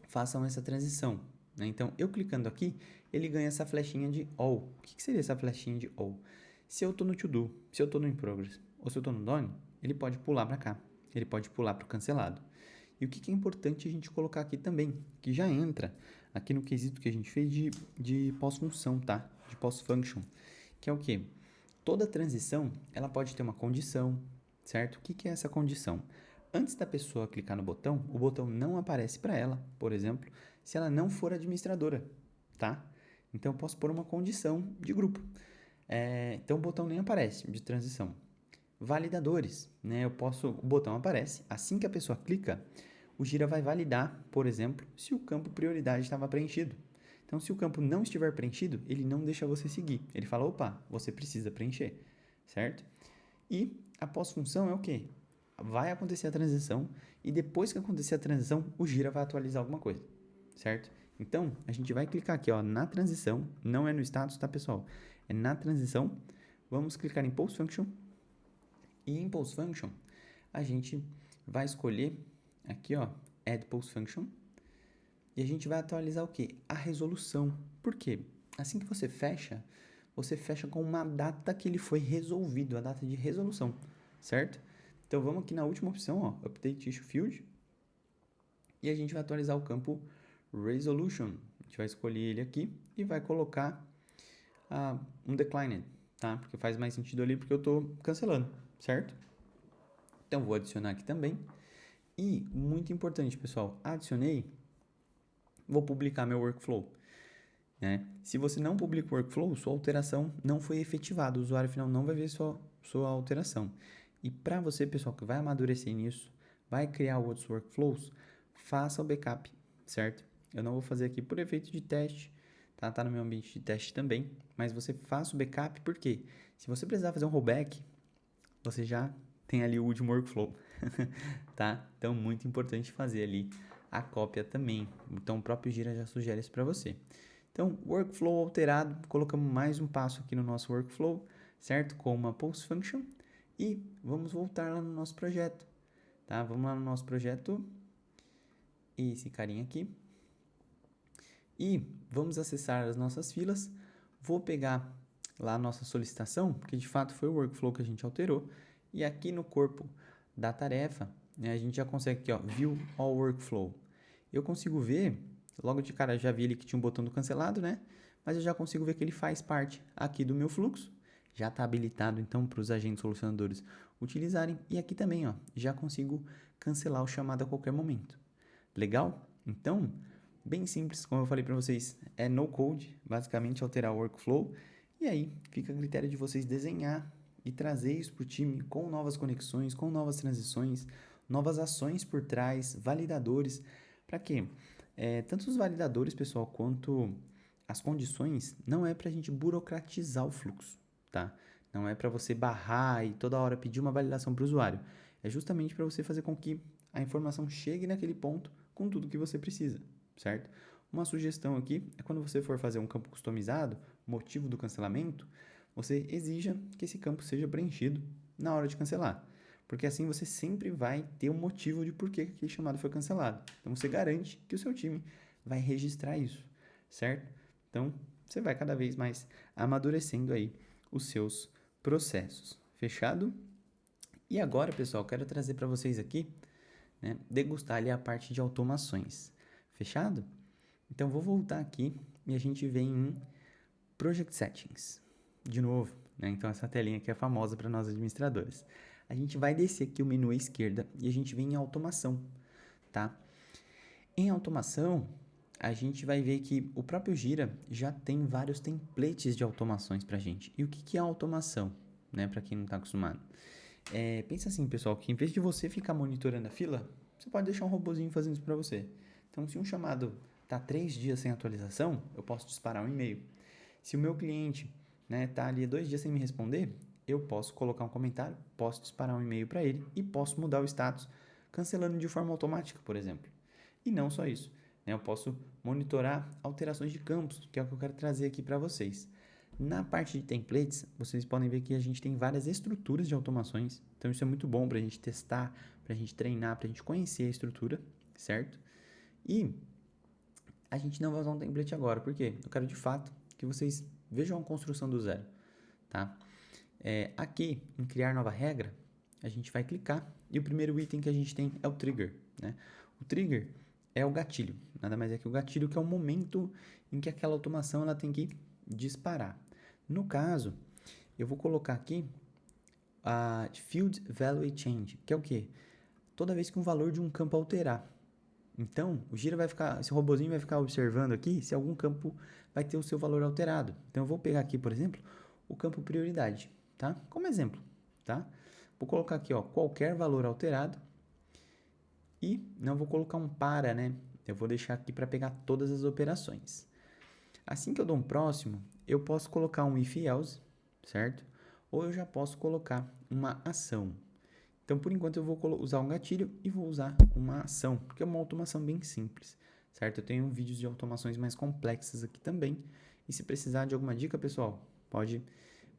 façam essa transição, né? Então, eu clicando aqui, ele ganha essa flechinha de all. O que seria essa flechinha de all? Se eu estou no to do, se eu estou no in progress ou se eu estou no done, ele pode pular para cá, ele pode pular para o cancelado. E o que é importante a gente colocar aqui também, que já entra aqui no quesito que a gente fez de pós-função, tá? De pós-function, que é o quê? Toda transição, ela pode ter uma condição, certo? O que é essa condição? Antes da pessoa clicar no botão, o botão não aparece para ela, por exemplo, se ela não for administradora, tá? Então, eu posso pôr uma condição de grupo. Então, o botão nem aparece de transição. Validadores, né? O botão aparece, assim que a pessoa clica, o Gira vai validar, por exemplo, se o campo prioridade estava preenchido. Então, se o campo não estiver preenchido, ele não deixa você seguir. Ele fala, opa, você precisa preencher, certo? E a pós-função é o quê? Vai acontecer a transição e depois que acontecer a transição, o Gira vai atualizar alguma coisa, certo? Então, a gente vai clicar aqui, ó, na transição, não é no status, tá, pessoal? É na transição. Vamos clicar em post-function. E em post-function, a gente vai escolher aqui, ó, add post-function. E a gente vai atualizar o quê? A resolução. Por quê? Assim que você fecha com uma data que ele foi resolvido, a data de resolução, certo? Então, vamos aqui na última opção, ó, Update Issue Field. E a gente vai atualizar o campo Resolution. A gente vai escolher ele aqui e vai colocar um declined, tá? Porque faz mais sentido ali porque eu estou cancelando, certo? Então, vou adicionar aqui também. E, muito importante, pessoal, adicionei, vou publicar meu workflow. Né? Se você não publica o workflow, sua alteração não foi efetivada, o usuário final não vai ver sua alteração. E para você, pessoal, que vai amadurecer nisso, vai criar outros workflows, faça o backup, certo? Eu não vou fazer aqui por efeito de teste, tá? Tá no meu ambiente de teste também, mas você faça o backup, porque se você precisar fazer um rollback, você já tem ali o último workflow, tá? Então, muito importante fazer ali a cópia também. Então, o próprio Gira já sugere isso para você. Então, workflow alterado, colocamos mais um passo aqui no nosso workflow, certo? Com uma post function. E vamos voltar lá no nosso projeto, tá? Vamos lá no nosso projeto, esse carinha aqui. E vamos acessar as nossas filas. Vou pegar lá a nossa solicitação, porque de fato foi o workflow que a gente alterou. E aqui no corpo da tarefa, né, a gente já consegue aqui, ó, View All Workflow. Eu consigo ver, logo de cara já vi ali que tinha um botão do cancelado, né? Mas eu já consigo ver que ele faz parte aqui do meu fluxo. Já está habilitado então para os agentes solucionadores utilizarem. E aqui também, ó, já consigo cancelar o chamado a qualquer momento. Legal? Então, bem simples, como eu falei para vocês, é no code, basicamente alterar o workflow. E aí fica a critério de vocês desenhar e trazer isso para o time com novas conexões, com novas transições, novas ações por trás, validadores. Para quê? Tanto os validadores, pessoal, quanto as condições, não é para a gente burocratizar o fluxo, tá? Não é para você barrar e toda hora pedir uma validação para o usuário. É justamente para você fazer com que a informação chegue naquele ponto com tudo que você precisa, certo? Uma sugestão aqui é quando você for fazer um campo customizado, motivo do cancelamento, você exija que esse campo seja preenchido na hora de cancelar. Porque assim você sempre vai ter um motivo de por que aquele chamado foi cancelado. Então você garante que o seu time vai registrar isso, certo? Então você vai cada vez mais amadurecendo aí os seus processos. Fechado? E agora, pessoal, quero trazer para vocês aqui, né, degustar ali a parte de automações. Fechado? Então vou voltar aqui e a gente vem em Project Settings. De novo, né? Então essa telinha aqui é famosa para nós administradores. A gente vai descer aqui o menu à esquerda e a gente vem em automação, tá? Em automação, a gente vai ver que o próprio Gira já tem vários templates de automações para a gente. E o que é automação, né? Para quem não está acostumado. Pensa assim, pessoal, que em vez de você ficar monitorando a fila, você pode deixar um robozinho fazendo isso para você. Então, se um chamado está 3 dias sem atualização, eu posso disparar um e-mail. Se o meu cliente tá ali 2 dias sem me responder, eu posso colocar um comentário, posso disparar um e-mail para ele e posso mudar o status, cancelando de forma automática, por exemplo. E não só isso, né? Eu posso monitorar alterações de campos, que é o que eu quero trazer aqui para vocês. Na parte de templates, vocês podem ver que a gente tem várias estruturas de automações, então isso é muito bom para a gente testar, para a gente treinar, para a gente conhecer a estrutura, certo? E a gente não vai usar um template agora, porque eu quero de fato que vocês vejam a construção do zero, tá? Aqui, em criar nova regra, a gente vai clicar e o primeiro item que a gente tem é o trigger, né? O trigger é o gatilho, nada mais é que o gatilho que é o momento em que aquela automação ela tem que disparar. No caso, eu vou colocar aqui a Field Value Change, que é o quê? Toda vez que um valor de um campo alterar. Então, o Gira vai ficar, esse robozinho vai ficar observando aqui se algum campo vai ter o seu valor alterado. Então, eu vou pegar aqui, por exemplo, o campo prioridade, tá? Como exemplo, tá? Vou colocar aqui, ó, qualquer valor alterado e não vou colocar um para, né? Eu vou deixar aqui para pegar todas as operações. Assim que eu dou um próximo, eu posso colocar um if else, certo? Ou eu já posso colocar uma ação. Então, por enquanto, eu vou usar um gatilho e vou usar uma ação, porque é uma automação bem simples, certo? Eu tenho vídeos de automações mais complexas aqui também. E se precisar de alguma dica, pessoal, pode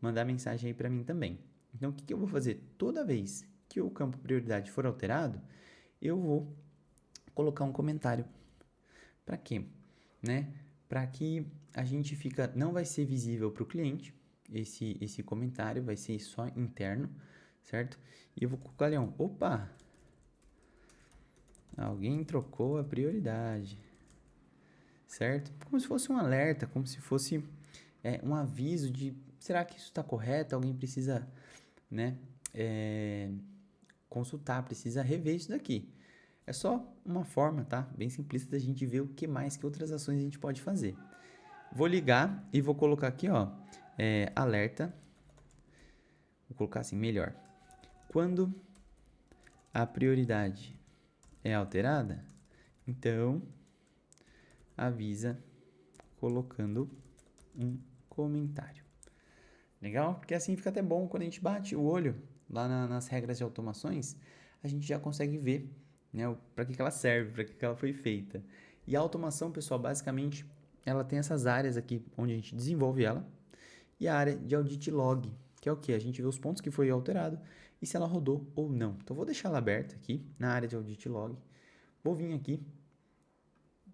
mandar mensagem aí para mim também. Então, o que eu vou fazer? Toda vez que o campo prioridade for alterado, eu vou colocar um comentário. Para quê? Né? Para que a gente não vai ser visível para o cliente, esse comentário vai ser só interno, certo? E eu vou colocar ali, opa, alguém trocou a prioridade, certo? Como se fosse um alerta, como se fosse um aviso de será que isso está correto? Alguém precisa, né, consultar, precisa rever isso daqui. É só uma forma, tá? Bem simplista da gente ver o que mais, que outras ações a gente pode fazer. Vou ligar e vou colocar aqui, ó, alerta. Vou colocar assim, melhor. Quando a prioridade é alterada, então avisa colocando um comentário. Legal? Porque assim fica até bom quando a gente bate o olho lá nas regras de automações, a gente já consegue ver, né, para que ela serve, para que ela foi feita. E a automação, pessoal, basicamente, ela tem essas áreas aqui onde a gente desenvolve ela e a área de audit log, que é o que? A gente vê os pontos que foi alterado e se ela rodou ou não. Então, vou deixar ela aberta aqui na área de audit log. Vou vir aqui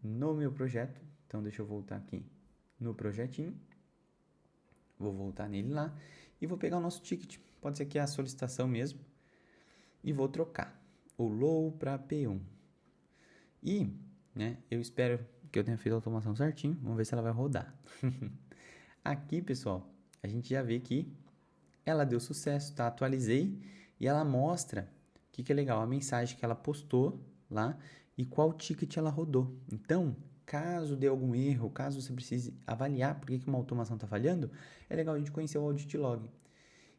no meu projeto. Então, deixa eu voltar aqui no projetinho. Vou voltar nele lá e vou pegar o nosso ticket. Pode ser que é a solicitação mesmo. E vou trocar o low para P1. E, né, eu espero que eu tenha feito a automação certinho. Vamos ver se ela vai rodar. Aqui, pessoal, a gente já vê que ela deu sucesso, tá? Atualizei e ela mostra o que é legal, a mensagem que ela postou lá e qual ticket ela rodou. Então, caso dê algum erro, caso você precise avaliar por que uma automação está falhando, é legal a gente conhecer o audit log.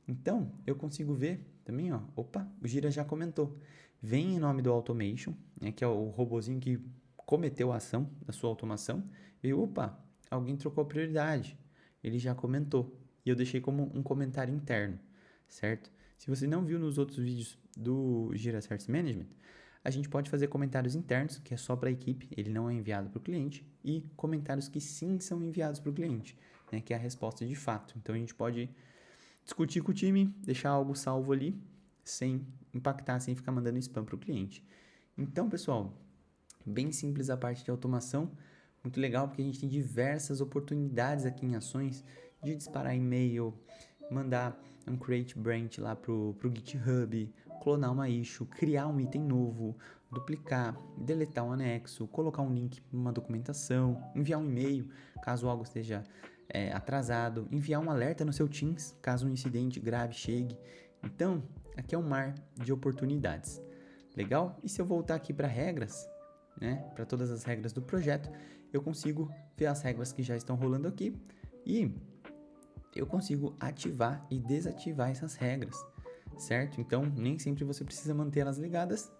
Então, eu consigo ver também, ó, opa, o Gira já comentou. Vem em nome do automation, né, que é o robozinho que cometeu a ação da sua automação, e opa, alguém trocou a prioridade. Ele já comentou. E eu deixei como um comentário interno, certo? Se você não viu nos outros vídeos do Gira Service Management, a gente pode fazer comentários internos, que é só para a equipe, ele não é enviado para o cliente, e comentários que sim são enviados para o cliente, né, que é a resposta de fato. Então, a gente pode discutir com o time, deixar algo salvo ali, sem impactar, sem ficar mandando spam para o cliente. Então, pessoal, bem simples a parte de automação, muito legal porque a gente tem diversas oportunidades aqui em ações de disparar e-mail, mandar um create branch lá pro GitHub, clonar uma issue, criar um item novo, duplicar, deletar um anexo, colocar um link para uma documentação, enviar um e-mail caso algo esteja atrasado, enviar um alerta no seu Teams caso um incidente grave chegue. Então, aqui é um mar de oportunidades. Legal? E se eu voltar aqui para regras, né, para todas as regras do projeto, eu consigo ver as regras que já estão rolando aqui e eu consigo ativar e desativar essas regras, certo? Então, nem sempre você precisa manter elas ligadas.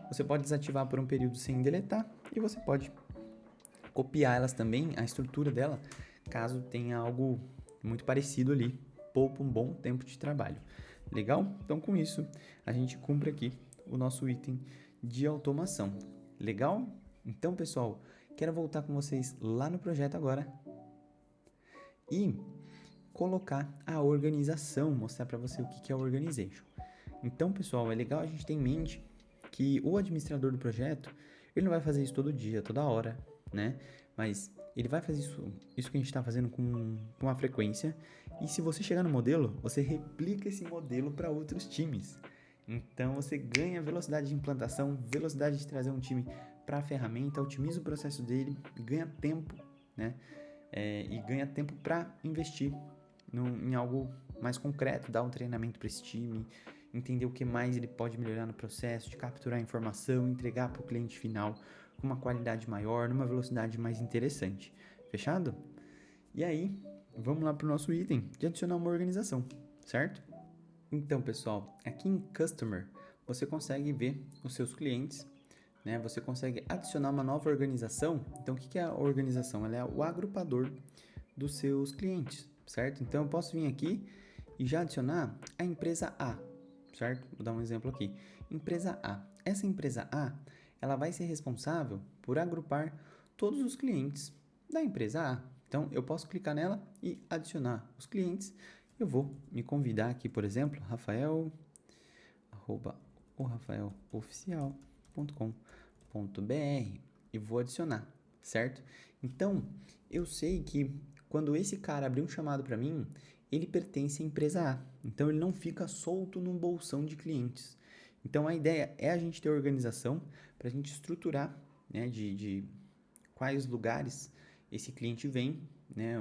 Você pode desativar por um período sem deletar e você pode copiar elas também, a estrutura dela, caso tenha algo muito parecido ali, poupa um bom tempo de trabalho. Legal? Então, com isso, a gente cumpre aqui o nosso item de automação. Legal? Então, pessoal, quero voltar com vocês lá no projeto agora e colocar a organização, mostrar para você o que é a organization. Então, pessoal, é legal a gente ter em mente que o administrador do projeto, ele não vai fazer isso todo dia, toda hora, né? Mas ele vai fazer isso que a gente está fazendo com uma frequência. E se você chegar no modelo, você replica esse modelo para outros times. Então, você ganha velocidade de implantação, velocidade de trazer um time para a ferramenta, otimiza o processo dele, ganha tempo, né? E ganha tempo para investir em algo mais concreto, dar um treinamento para esse time, entender o que mais ele pode melhorar no processo, de capturar a informação, entregar para o cliente final com uma qualidade maior, numa velocidade mais interessante. Fechado? E aí, vamos lá para o nosso item de adicionar uma organização, certo? Então, pessoal, aqui em Customer, você consegue ver os seus clientes, né? Você consegue adicionar uma nova organização. Então, o que é a organização? Ela é o agrupador dos seus clientes, certo? Então, eu posso vir aqui e já adicionar a empresa A, certo? Vou dar um exemplo aqui. Empresa A. Essa empresa A, ela vai ser responsável por agrupar todos os clientes da empresa A. Então, eu posso clicar nela e adicionar os clientes. Eu vou me convidar aqui, por exemplo, Rafael, rafaeloficial.com.br e vou adicionar, certo? Então, eu sei que quando esse cara abrir um chamado para mim, ele pertence à empresa A. Então, ele não fica solto num bolsão de clientes. Então, a ideia é a gente ter organização para a gente estruturar, né, de quais lugares esse cliente vem né,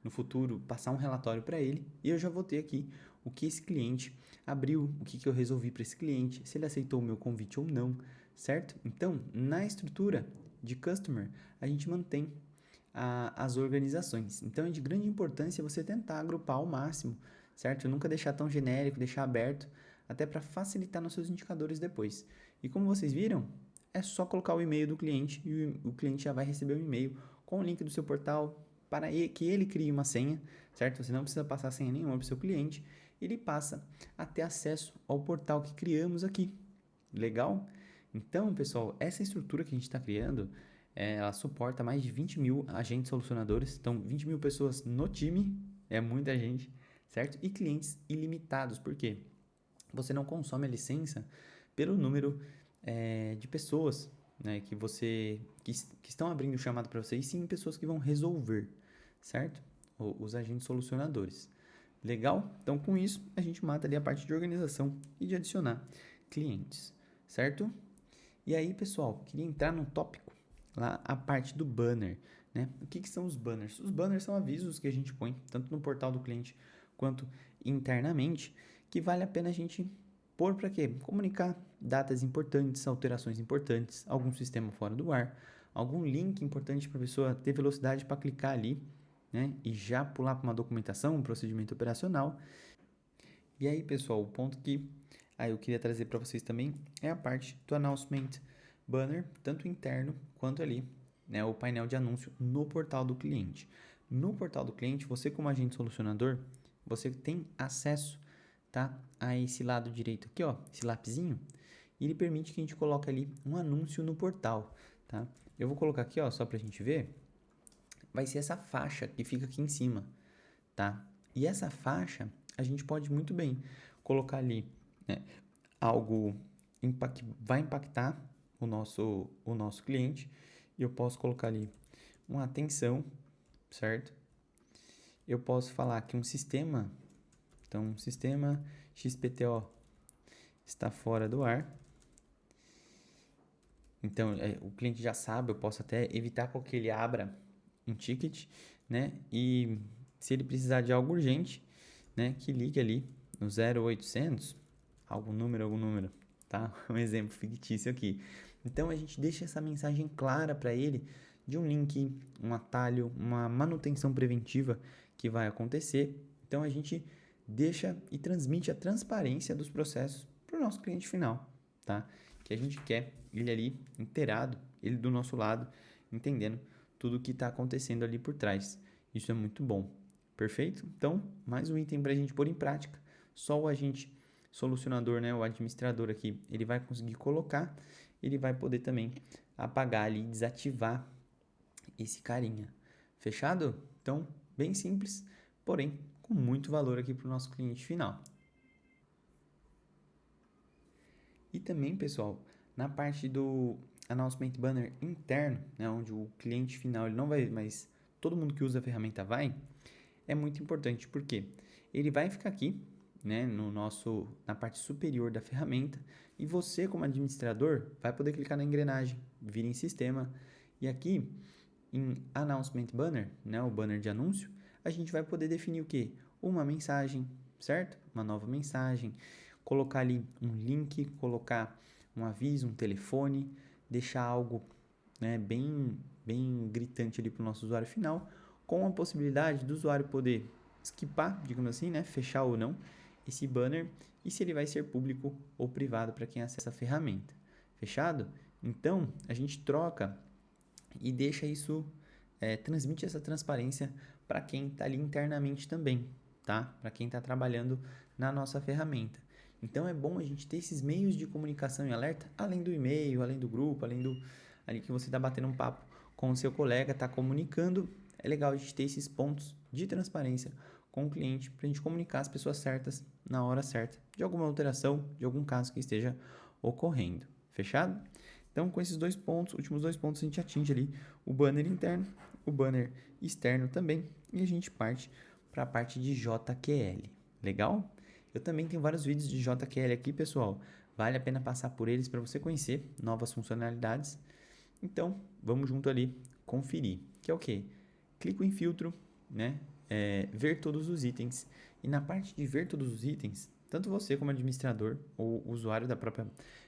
no futuro, passar um relatório para ele e eu já vou ter aqui o que esse cliente abriu, o que eu resolvi para esse cliente, se ele aceitou o meu convite ou não, certo? Então, na estrutura de Customer, a gente mantém as organizações. Então, é de grande importância você tentar agrupar ao máximo, certo? Nunca deixar tão genérico, deixar aberto, até para facilitar nos seus indicadores depois. E como vocês viram, é só colocar o e-mail do cliente e o cliente já vai receber um e-mail com o link do seu portal para que ele crie uma senha, certo? Você não precisa passar senha nenhuma para o seu cliente, ele passa a ter acesso ao portal que criamos aqui. Legal? Então, pessoal, essa estrutura que a gente está criando, ela suporta mais de 20 mil agentes solucionadores, então 20 mil pessoas no time, é muita gente, certo? E clientes ilimitados, por quê? Você não consome a licença pelo número de pessoas, né, que estão abrindo o chamado para você, e sim pessoas que vão resolver, certo? Os agentes solucionadores. Legal? Então, com isso, a gente mata ali a parte de organização e de adicionar clientes, certo? E aí, pessoal, queria entrar num tópico, lá a parte do banner, né? O que são os banners? Os banners são avisos que a gente põe, tanto no portal do cliente quanto internamente, que vale a pena a gente pôr para quê? Comunicar datas importantes, alterações importantes, algum sistema fora do ar, algum link importante para a pessoa ter velocidade para clicar ali, né? E já pular para uma documentação, um procedimento operacional. E aí, pessoal, o ponto que eu queria trazer para vocês também é a parte do announcement banner, tanto interno quanto ali, né, o painel de anúncio no portal do cliente. No portal do cliente, você como agente solucionador, você tem acesso, tá, a esse lado direito aqui, ó, esse lapisinho, e ele permite que a gente coloque ali um anúncio no portal, tá? Eu vou colocar aqui, ó, só para a gente ver, vai ser essa faixa que fica aqui em cima, tá? E essa faixa a gente pode muito bem colocar ali, né, algo que vai impactar o nosso cliente, e eu posso colocar ali uma atenção, certo? Eu posso falar que um sistema, então um sistema XPTO está fora do ar. Então o cliente já sabe, eu posso até evitar que ele abra um ticket, né? E se ele precisar de algo urgente, né, que ligue ali no 0800, algum número, tá? Um exemplo fictício aqui. Então a gente deixa essa mensagem clara para ele de um link, um atalho, uma manutenção preventiva que vai acontecer. Então a gente deixa e transmite a transparência dos processos para o nosso cliente final, tá? Que a gente quer ele ali inteirado, ele do nosso lado, entendendo tudo o que está acontecendo ali por trás. Isso é muito bom. Perfeito? Então, mais um item para a gente pôr em prática. Só o agente solucionador, né, o administrador aqui, ele vai conseguir colocar, ele vai poder também apagar ali, desativar esse carinha. Fechado? Então, bem simples, porém com muito valor aqui para o nosso cliente final. E também, pessoal, na parte do announcement banner interno, né, onde o cliente final ele não vai, mas todo mundo que usa a ferramenta vai, é muito importante porque ele vai ficar aqui, né, na parte superior da ferramenta, e você como administrador vai poder clicar na engrenagem, vir em sistema, e aqui em announcement banner, né, o banner de anúncio, a gente vai poder definir o que? Uma mensagem, certo? Uma nova mensagem, colocar ali um link, colocar um aviso, um telefone, deixar algo, né, bem gritante ali para o nosso usuário final, com a possibilidade do usuário poder skipar, digamos assim, né, fechar ou não esse banner, e se ele vai ser público ou privado para quem acessa a ferramenta. Fechado? Então, a gente troca e deixa isso, transmite essa transparência para quem está ali internamente também, tá? Para quem está trabalhando na nossa ferramenta. Então, é bom a gente ter esses meios de comunicação e alerta, além do e-mail, além do grupo, além do ali que você está batendo um papo com o seu colega, está comunicando. É legal a gente ter esses pontos de transparência com o cliente para a gente comunicar as pessoas certas na hora certa de alguma alteração, de algum caso que esteja ocorrendo. Fechado? Então, com esses dois pontos, últimos dois pontos, a gente atinge ali o banner interno, o banner externo também, e a gente parte para a parte de JQL. Legal? Eu também tenho vários vídeos de JQL aqui, pessoal. Vale a pena passar por eles para você conhecer novas funcionalidades. Então, vamos junto ali conferir. Que é o quê? clico em filtro, né? Ver todos os itens. E na parte de ver todos os itens, tanto você como administrador ou usuário da própria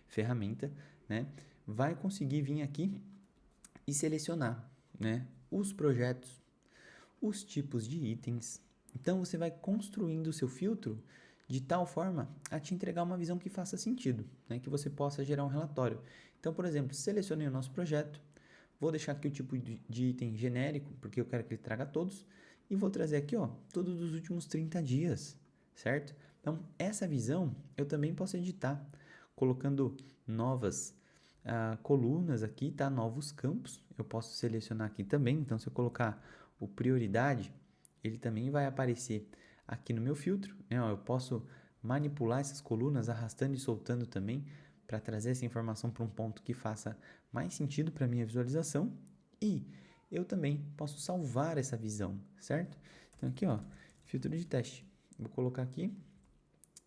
ferramenta, né, vai conseguir vir aqui e selecionar, né, os projetos, os tipos de itens. Então você vai construindo o seu filtro de tal forma a te entregar uma visão que faça sentido, né, que você possa gerar um relatório. Então, por exemplo, selecionei o nosso projeto, vou deixar aqui o tipo de item genérico, porque eu quero que ele traga todos, e vou trazer aqui, ó, todos os últimos 30 dias, certo? Então, essa visão eu também posso editar, colocando novas colunas aqui, tá? Novos campos, eu posso selecionar aqui também. Então, se eu colocar o prioridade, ele também vai aparecer aqui no meu filtro, né? Eu posso manipular essas colunas, arrastando e soltando também, para trazer essa informação para um ponto que faça mais sentido para a minha visualização. E eu também posso salvar essa visão, certo? Então aqui, ó, filtro de teste. Vou colocar aqui,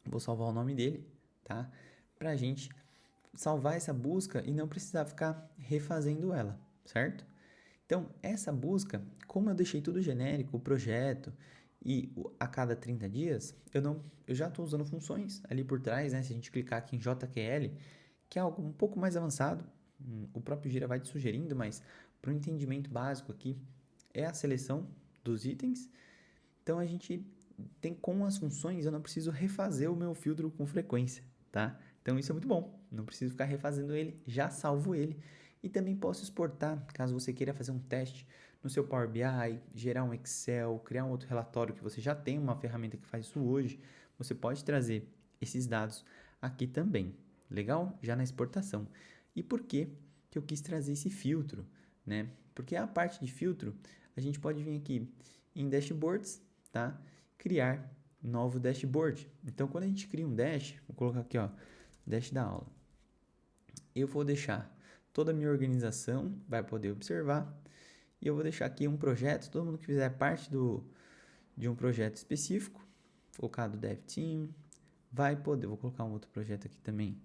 vou salvar o nome dele, tá? Pra gente salvar essa busca e não precisar ficar refazendo ela, certo? Então, essa busca, como eu deixei tudo genérico, o projeto e a cada 30 dias, eu já estou usando funções ali por trás, né? Se a gente clicar aqui em JQL, que é algo um pouco mais avançado, o próprio Gira vai te sugerindo, mas para o entendimento básico aqui é a seleção dos itens. Então a gente tem, com as funções, eu não preciso refazer o meu filtro com frequência, tá? Então isso é muito bom, não preciso ficar refazendo ele, já salvo ele. E também posso exportar, caso você queira fazer um teste no seu Power BI, gerar um Excel, criar um outro relatório que você já tem uma ferramenta que faz isso hoje, você pode trazer esses dados aqui também. Legal? Já na exportação. E por que eu quis trazer esse filtro, né? Porque a parte de filtro, a gente pode vir aqui em dashboards, tá? Criar novo dashboard. Então, quando a gente cria um dash, vou colocar aqui, ó, dash da aula. Eu vou deixar toda a minha organização, vai poder observar. E eu vou deixar aqui um projeto, todo mundo que fizer parte de um projeto específico, focado Dev Team, vai poder, vou colocar um outro projeto aqui também,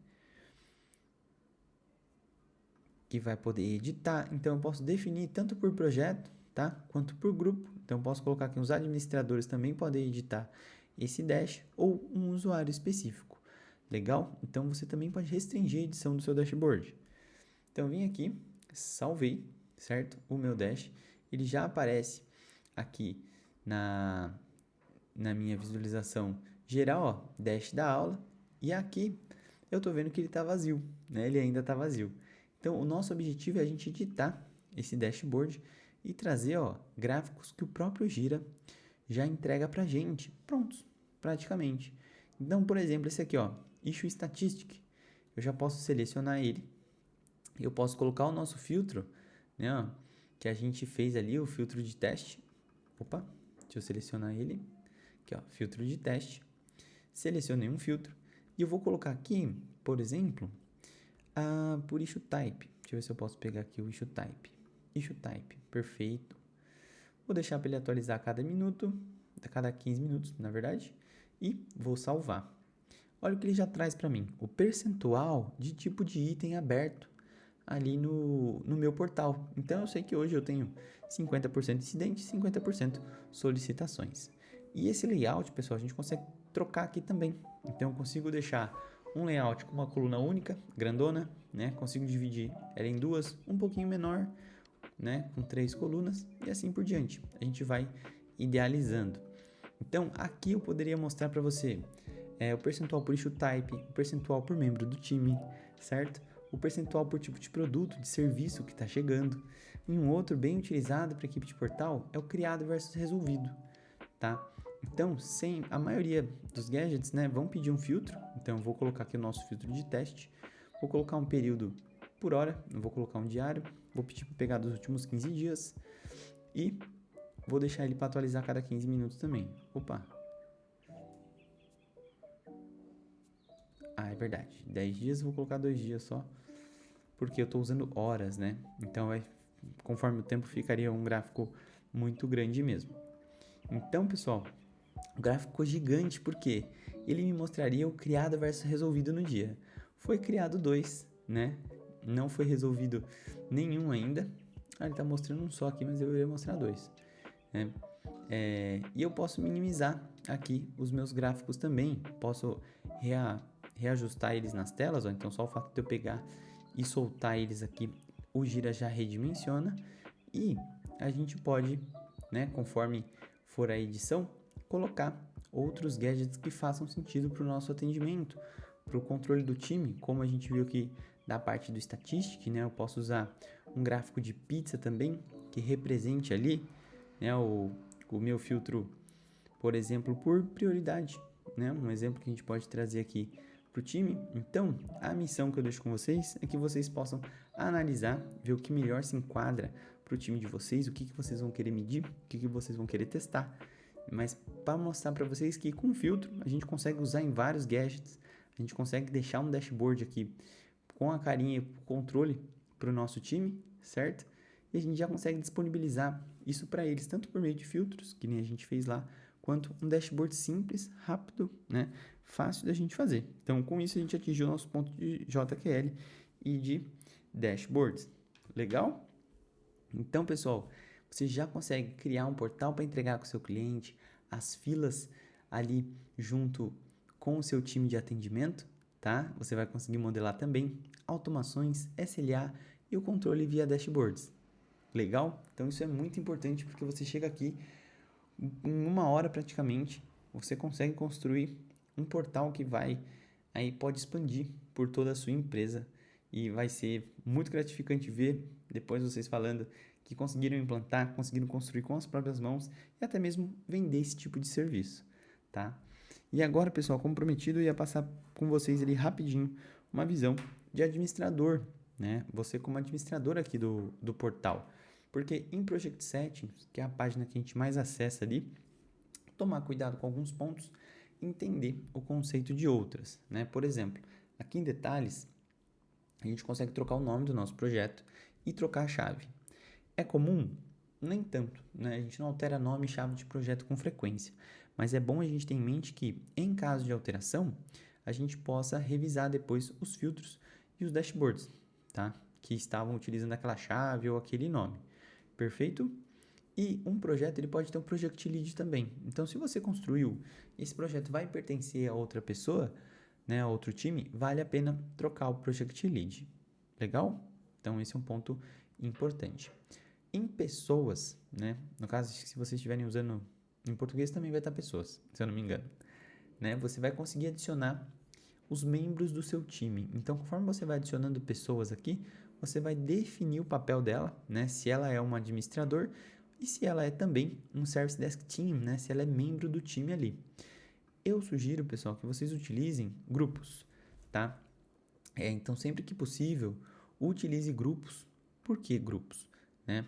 que vai poder editar. Então eu posso definir tanto por projeto, tá? Quanto por grupo. Então eu posso colocar aqui os administradores também podem editar esse dash ou um usuário específico. Legal? Então você também pode restringir a edição do seu dashboard. Então eu vim aqui, salvei, certo? O meu dash, ele já aparece aqui na minha visualização geral, ó, dash da aula, e aqui eu tô vendo que ele tá vazio, né? Ele ainda tá vazio. Então, o nosso objetivo é a gente editar esse dashboard e trazer, ó, gráficos que o próprio Gira já entrega pra gente, prontos, praticamente. Então, por exemplo, esse aqui, ó, Issue Statistic, eu já posso selecionar ele, eu posso colocar o nosso filtro, né, ó, que a gente fez ali, o filtro de teste. Opa, deixa eu selecionar ele, aqui, ó, filtro de teste. Selecionei um filtro e eu vou colocar aqui, por exemplo, por issue type. Deixa eu ver se eu posso pegar aqui o issue type. Issue type, perfeito. Vou deixar para ele atualizar a cada minuto, a cada 15 minutos, na verdade, e vou salvar. Olha o que ele já traz para mim, o percentual de tipo de item aberto ali no meu portal. Então eu sei que hoje eu tenho 50% incidentes, 50% solicitações. E esse layout, pessoal, a gente consegue trocar aqui também. Então eu consigo deixar um layout com uma coluna única, grandona, né? Consigo dividir ela em duas, um pouquinho menor, né? Com 3 colunas e assim por diante. A gente vai idealizando. Então aqui eu poderia mostrar para você o percentual por issue type, o percentual por membro do time, certo? O percentual por tipo de produto, de serviço que está chegando. E um outro bem utilizado para a equipe de portal é o criado versus resolvido, tá? Então, a maioria dos gadgets, né, vão pedir um filtro. Então, eu vou colocar aqui o nosso filtro de teste. Vou colocar um período por hora, não vou colocar um diário. Vou pedir para pegar dos últimos 15 dias. E vou deixar ele para atualizar a cada 15 minutos também. Opa! É verdade. 10 dias, eu vou colocar 2 dias só. Porque eu estou usando horas, né? Então, conforme o tempo, ficaria um gráfico muito grande mesmo. Então, pessoal, o gráfico ficou gigante porque ele me mostraria o criado versus resolvido no dia. Foi criado 2, né? Não foi resolvido nenhum ainda. Ele está mostrando um só aqui, mas eu iria mostrar 2. né? E eu posso minimizar aqui os meus gráficos também, posso reajustar eles nas telas, ó. Então só o fato de eu pegar e soltar eles aqui, o Gira já redimensiona, e a gente pode, né, conforme for a edição, colocar outros gadgets que façam sentido para o nosso atendimento, para o controle do time, como a gente viu aqui da parte do Statistic, né? Eu posso usar um gráfico de pizza também, que represente ali, né, o meu filtro, por exemplo, por prioridade, né? Um exemplo que a gente pode trazer aqui para o time. Então, a missão que eu deixo com vocês é que vocês possam analisar, ver o que melhor se enquadra para o time de vocês, o que vocês vão querer medir, o que vocês vão querer testar. Mas para mostrar para vocês que com filtro a gente consegue usar em vários gadgets, a gente consegue deixar um dashboard aqui com a carinha e o controle para o nosso time, certo? E a gente já consegue disponibilizar isso para eles, tanto por meio de filtros, que nem a gente fez lá, quanto um dashboard simples, rápido, né? Fácil da gente fazer. Então, com isso, a gente atingiu o nosso ponto de JQL e de dashboards. Legal? Então, pessoal, você já consegue criar um portal para entregar com o seu cliente, as filas ali junto com o seu time de atendimento, tá? Você vai conseguir modelar também automações, SLA e o controle via dashboards. Legal? Então isso é muito importante porque você chega aqui em 1 hora praticamente, você consegue construir um portal que pode expandir por toda a sua empresa, e vai ser muito gratificante ver depois vocês falando que conseguiram implantar, conseguiram construir com as próprias mãos e até mesmo vender esse tipo de serviço, tá? E agora, pessoal, como prometido, eu ia passar com vocês ali rapidinho uma visão de administrador, né? Você como administrador aqui do portal. Porque em Project Settings, que é a página que a gente mais acessa ali, tomar cuidado com alguns pontos e entender o conceito de outras, né? Por exemplo, aqui em detalhes, a gente consegue trocar o nome do nosso projeto e trocar a chave. É comum? Nem tanto, né? A gente não altera nome e chave de projeto com frequência, mas é bom a gente ter em mente que, em caso de alteração, a gente possa revisar depois os filtros e os dashboards, tá? Que estavam utilizando aquela chave ou aquele nome. Perfeito? E um projeto, ele pode ter um Project Lead também. Então, se você construiu, esse projeto vai pertencer a outra pessoa, né, a outro time, vale a pena trocar o Project Lead. Legal? Então, esse é um ponto importante. Em pessoas, né, no caso, se vocês estiverem usando em português, também vai estar pessoas, se eu não me engano, né, você vai conseguir adicionar os membros do seu time. Então, conforme você vai adicionando pessoas aqui, você vai definir o papel dela, né? Se ela é um administrador e se ela é também um Service Desk Team, né? Se ela é membro do time ali. Eu sugiro, pessoal, que vocês utilizem grupos, tá? Então, sempre que possível, utilize grupos. Por que grupos? Né?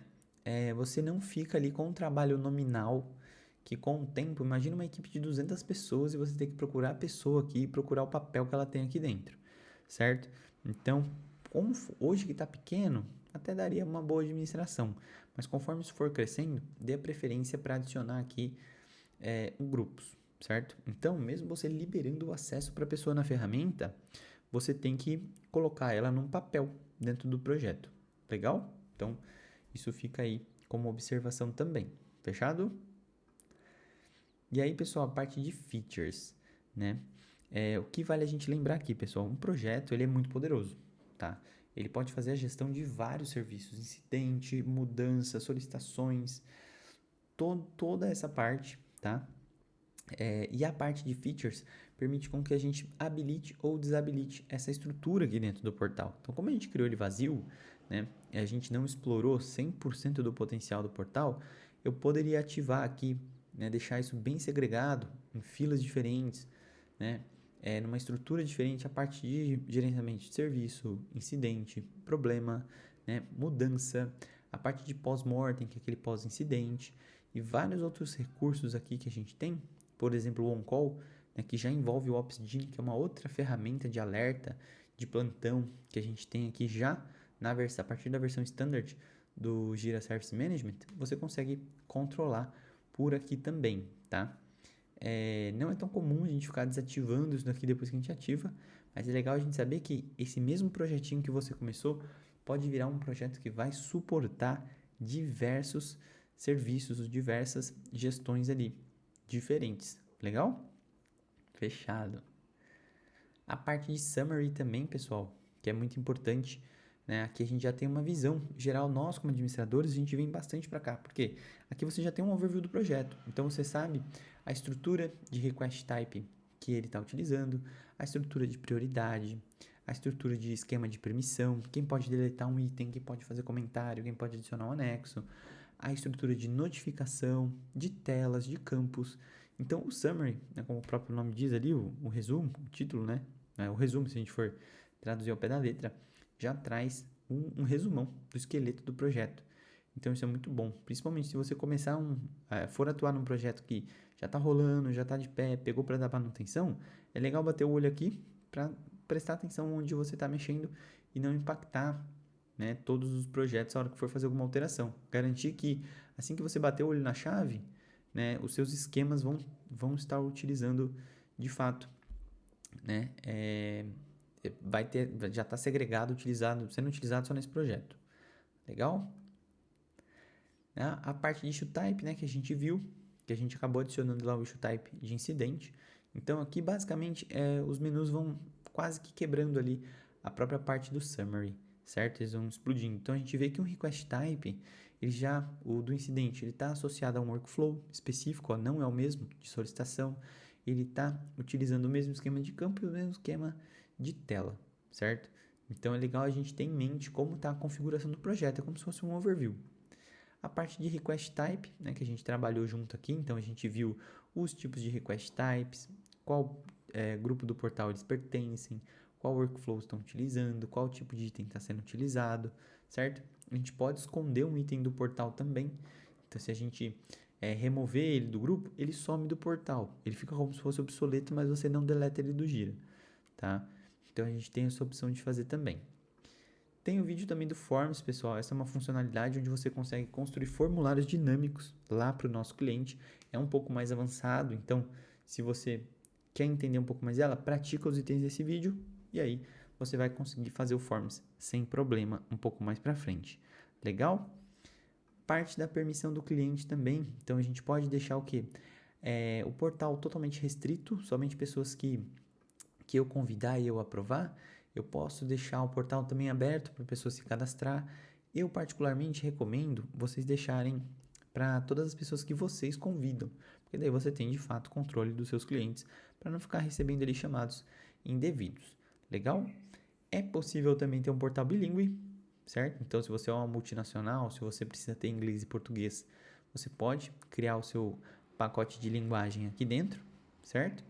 Você não fica ali com um trabalho nominal que, com o tempo, imagina uma equipe de 200 pessoas e você tem que procurar a pessoa aqui e procurar o papel que ela tem aqui dentro, certo? Então, como hoje que está pequeno, até daria uma boa administração, mas conforme isso for crescendo, dê a preferência para adicionar aqui grupos, certo? Então, mesmo você liberando o acesso para a pessoa na ferramenta, você tem que colocar ela num papel dentro do projeto. Legal? Então, isso fica aí como observação também. Fechado? E aí, pessoal, a parte de features, né? O que vale a gente lembrar aqui, pessoal? Um projeto, ele é muito poderoso, tá? Ele pode fazer a gestão de vários serviços, incidente, mudança, solicitações, toda essa parte, tá? E a parte de features permite com que a gente habilite ou desabilite essa estrutura aqui dentro do portal. Então, como a gente criou ele vazio, né, e a gente não explorou 100% do potencial do portal, eu poderia ativar aqui, né, deixar isso bem segregado, em filas diferentes, né, numa estrutura diferente, a parte de gerenciamento de serviço, incidente, problema, né, mudança, a parte de pós-mortem, que é aquele pós-incidente, e vários outros recursos aqui que a gente tem. Por exemplo, o on-call, né, que já envolve o OpsGen, que é uma outra ferramenta de alerta, de plantão, que a gente tem aqui já a partir da versão standard do Jira Service Management, você consegue controlar por aqui também, tá? Não é tão comum a gente ficar desativando isso daqui depois que a gente ativa, mas é legal a gente saber que esse mesmo projetinho que você começou pode virar um projeto que vai suportar diversos serviços, diversas gestões ali diferentes. Legal? Fechado. A parte de summary também, pessoal, que é muito importante, né? Aqui a gente já tem uma visão geral, nós como administradores, a gente vem bastante para cá, porque aqui você já tem um overview do projeto, então você sabe a estrutura de request type que ele está utilizando, a estrutura de prioridade, a estrutura de esquema de permissão, quem pode deletar um item, quem pode fazer comentário, quem pode adicionar um anexo, a estrutura de notificação, de telas, de campos. Então, o summary, né, como o próprio nome diz ali, o resumo, o título, né? O resumo, se a gente for traduzir ao pé da letra, já traz um resumão do esqueleto do projeto. Então, isso é muito bom. Principalmente se você começar for atuar num projeto que já está rolando, já está de pé, pegou para dar manutenção, é legal bater o olho aqui para prestar atenção onde você está mexendo e não impactar, né, todos os projetos na hora que for fazer alguma alteração. Garantir que assim que você bater o olho na chave, né, os seus esquemas vão estar utilizando de fato, né, já está segregado, sendo utilizado só nesse projeto. Legal? A parte de issue type, né, que a gente viu, que a gente acabou adicionando lá o issue type de incidente. Então aqui basicamente os menus vão quase que quebrando ali a própria parte do summary, certo? Eles vão explodindo. Então a gente vê que um request type, o do incidente, ele está associado a um workflow específico, não é o mesmo de solicitação. Ele está utilizando o mesmo esquema de campo e o mesmo esquema de tela, certo? Então é legal a gente ter em mente como está a configuração do projeto, é como se fosse um overview. A parte de request type, né, que a gente trabalhou junto aqui, então a gente viu os tipos de request types, qual grupo do portal eles pertencem, qual workflow estão utilizando, qual tipo de item está sendo utilizado, certo? A gente pode esconder um item do portal também, então se a gente remover ele do grupo, ele some do portal, ele fica como se fosse obsoleto, mas você não deleta ele do Gira, tá? Então a gente tem essa opção de fazer também. Tem o vídeo também do Forms, pessoal. Essa é uma funcionalidade onde você consegue construir formulários dinâmicos lá para o nosso cliente. É um pouco mais avançado, então se você quer entender um pouco mais dela, pratica os itens desse vídeo e aí você vai conseguir fazer o Forms sem problema um pouco mais para frente. Legal? Parte da permissão do cliente também. Então a gente pode deixar o quê? O portal totalmente restrito, somente pessoas que eu convidar e eu aprovar. Eu posso deixar o portal também aberto para pessoas se cadastrar. Eu particularmente recomendo vocês deixarem para todas as pessoas que vocês convidam, porque daí você tem de fato controle dos seus clientes para não ficar recebendo ali chamados indevidos. Legal? É possível também ter um portal bilíngue, certo? Então, se você é uma multinacional, se você precisa ter inglês e português, você pode criar o seu pacote de linguagem aqui dentro, certo?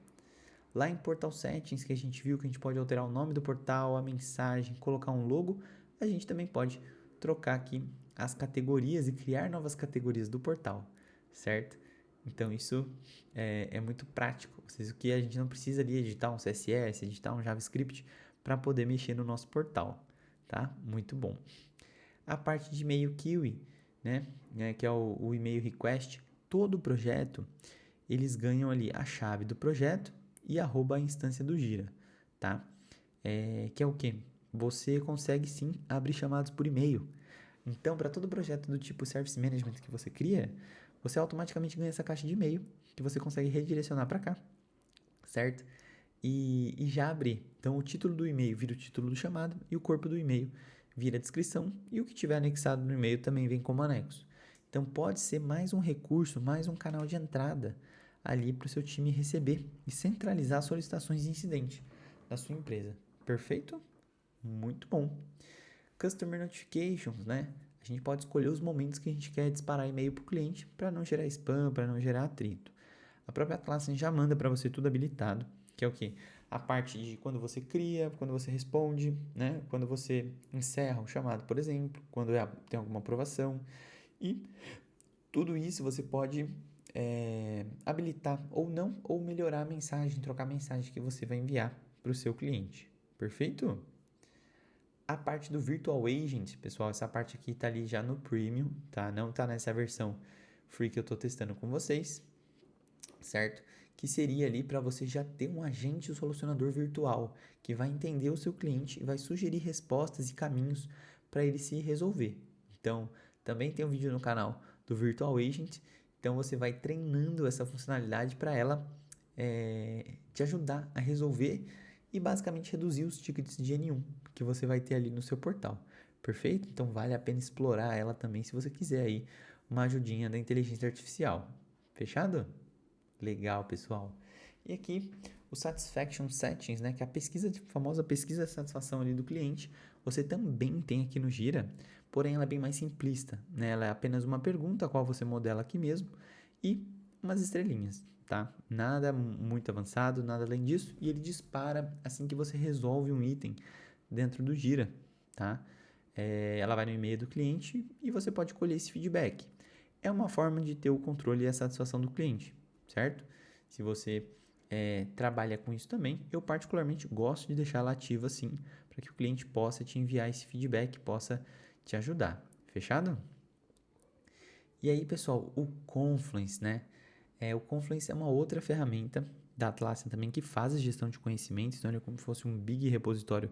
Lá em Portal Settings, que a gente viu que a gente pode alterar o nome do portal, a mensagem, colocar um logo, a gente também pode trocar aqui as categorias e criar novas categorias do portal, certo? Então isso é muito prático. O que a gente não precisa ali editar um CSS, editar um JavaScript para poder mexer no nosso portal, tá? Muito bom. A parte de e-mail queue, né, que é o e-mail request, todo o projeto, eles ganham ali a chave do projeto e a instância do Gira, tá? Que é o quê? Você consegue sim abrir chamados por e-mail. Então, para todo projeto do tipo Service Management que você cria, você automaticamente ganha essa caixa de e-mail que você consegue redirecionar para cá, certo? E já abrir. Então, o título do e-mail vira o título do chamado e o corpo do e-mail vira a descrição e o que tiver anexado no e-mail também vem como anexo. Então, pode ser mais um recurso, mais um canal de entrada ali para o seu time receber e centralizar solicitações de incidente da sua empresa. Perfeito? Muito bom. Customer Notifications, né? A gente pode escolher os momentos que a gente quer disparar e-mail para o cliente para não gerar spam, para não gerar atrito. A própria Atlassian já manda para você tudo habilitado, que é o quê? A parte de quando você cria, quando você responde, né? Quando você encerra um chamado, por exemplo, quando tem alguma aprovação. E tudo isso você pode habilitar ou não, ou melhorar a mensagem, trocar a mensagem que você vai enviar para o seu cliente. Perfeito? A parte do Virtual Agent, pessoal, essa parte aqui está ali já no Premium, tá? Não está nessa versão free que eu estou testando com vocês, certo? Que seria ali para você já ter um agente solucionador virtual que vai entender o seu cliente e vai sugerir respostas e caminhos para ele se resolver. Então, também tem um vídeo no canal do Virtual Agent. Então você vai treinando essa funcionalidade para ela te ajudar a resolver e basicamente reduzir os tickets de N1 que você vai ter ali no seu portal. Perfeito? Então vale a pena explorar ela também se você quiser aí uma ajudinha da inteligência artificial. Fechado? Legal, pessoal. E aqui o Satisfaction Settings, né, que é a famosa pesquisa de satisfação ali do cliente, você também tem aqui no Gira, porém ela é bem mais simplista, né? Ela é apenas uma pergunta a qual você modela aqui mesmo e umas estrelinhas, tá? Nada muito avançado, nada além disso, e ele dispara assim que você resolve um item dentro do Gira, tá? Ela vai no e-mail do cliente e você pode colher esse feedback. É uma forma de ter o controle e a satisfação do cliente, certo? Se você trabalha com isso também, eu particularmente gosto de deixar ela ativa assim, para que o cliente possa te enviar esse feedback, possa te ajudar. Fechado? E aí, pessoal, o Confluence, né? O Confluence é uma outra ferramenta da Atlassian também que faz a gestão de conhecimentos, então ele é como se fosse um big repositório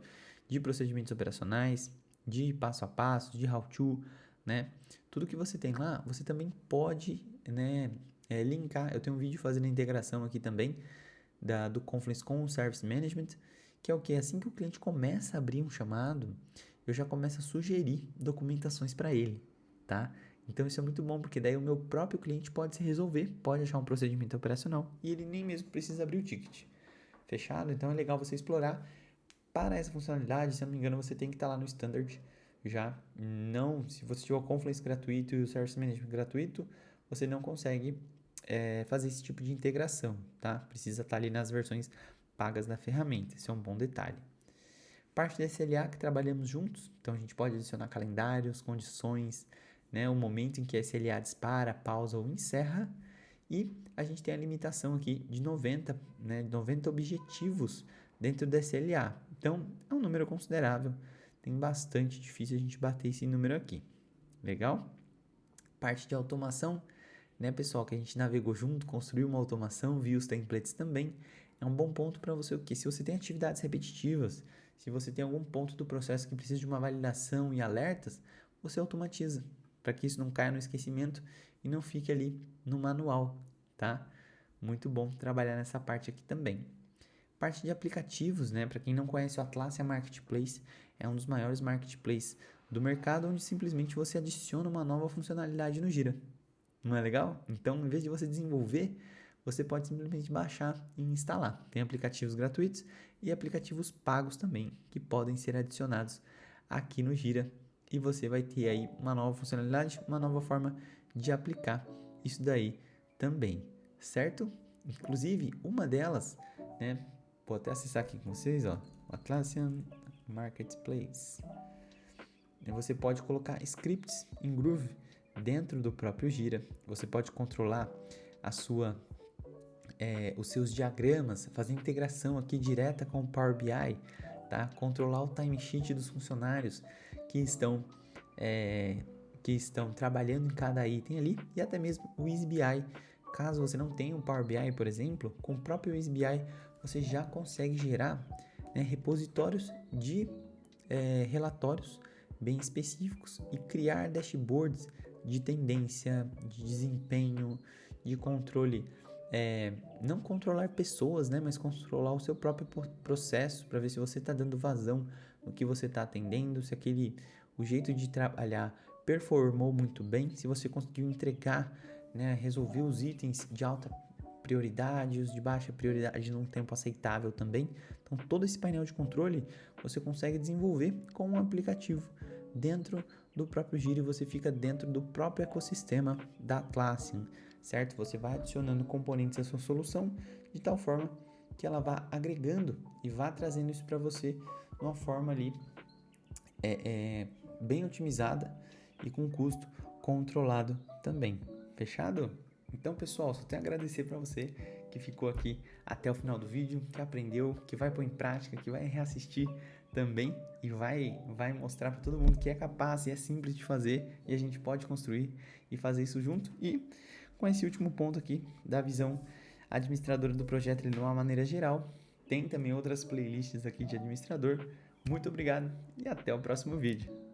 de procedimentos operacionais, de passo a passo, de how-to, né? Tudo que você tem lá, você também pode, né, linkar. Eu tenho um vídeo fazendo a integração aqui também do Confluence com o Service Management, que é o que? Assim que o cliente começa a abrir um chamado, eu já começo a sugerir documentações para ele, tá? Então isso é muito bom, porque daí o meu próprio cliente pode se resolver, pode achar um procedimento operacional e ele nem mesmo precisa abrir o ticket. Fechado? Então é legal você explorar. Para essa funcionalidade, se eu não me engano, você tem que estar lá no Standard já. Não, se você tiver o Confluence gratuito e o Service Management gratuito, você não consegue fazer esse tipo de integração, tá? Precisa estar ali nas versões pagas da ferramenta, isso é um bom detalhe. Parte da SLA que trabalhamos juntos, então a gente pode adicionar calendários, condições, né, o momento em que a SLA dispara, pausa ou encerra, e a gente tem a limitação aqui de 90, né, 90 objetivos dentro da SLA. Então, é um número considerável, tem bastante difícil a gente bater esse número aqui. Legal? Parte de automação, né, pessoal, que a gente navegou junto, construiu uma automação, viu os templates também, é um bom ponto para você, o que? Se você tem atividades repetitivas, se você tem algum ponto do processo que precisa de uma validação e alertas, você automatiza, para que isso não caia no esquecimento e não fique ali no manual, tá? Muito bom trabalhar nessa parte aqui também. Parte de aplicativos, né? Para quem não conhece, o Atlassian Marketplace é um dos maiores marketplaces do mercado, onde simplesmente você adiciona uma nova funcionalidade no Gira. Não é legal? Então, em vez de você desenvolver, você pode simplesmente baixar e instalar. Tem aplicativos gratuitos e aplicativos pagos também, que podem ser adicionados aqui no Gira. E você vai ter aí uma nova funcionalidade, uma nova forma de aplicar isso daí também, certo? Inclusive, uma delas, né? Vou até acessar aqui com vocês, ó, o Atlassian Marketplace. Você pode colocar scripts em Groove dentro do próprio Gira. Você pode controlar os seus diagramas, fazer integração aqui direta com o Power BI, tá? Controlar o timesheet dos funcionários que estão trabalhando em cada item ali, e até mesmo o EasyBI. Caso você não tenha um Power BI, por exemplo, com o próprio EasyBI você já consegue gerar, né, repositórios de relatórios bem específicos e criar dashboards de tendência, de desempenho, de controle. Não controlar pessoas, né, mas controlar o seu próprio processo para ver se você está dando vazão no que você está atendendo, se o jeito de trabalhar performou muito bem, se você conseguiu entregar, né, resolver os itens de alta prioridade, os de baixa prioridade num tempo aceitável também. Então, todo esse painel de controle você consegue desenvolver com um aplicativo dentro do próprio Gira e você fica dentro do próprio ecossistema da Atlassian, certo? Você vai adicionando componentes à sua solução de tal forma que ela vá agregando e vá trazendo isso para você de uma forma ali bem otimizada e com custo controlado também. Fechado? Então, pessoal, só tenho a agradecer para você que ficou aqui até o final do vídeo, que aprendeu, que vai pôr em prática, que vai reassistir também e vai mostrar para todo mundo que é capaz e é simples de fazer e a gente pode construir e fazer isso junto. E com esse último ponto aqui da visão administradora do projeto de uma maneira geral, tem também outras playlists aqui de administrador. Muito obrigado e até o próximo vídeo.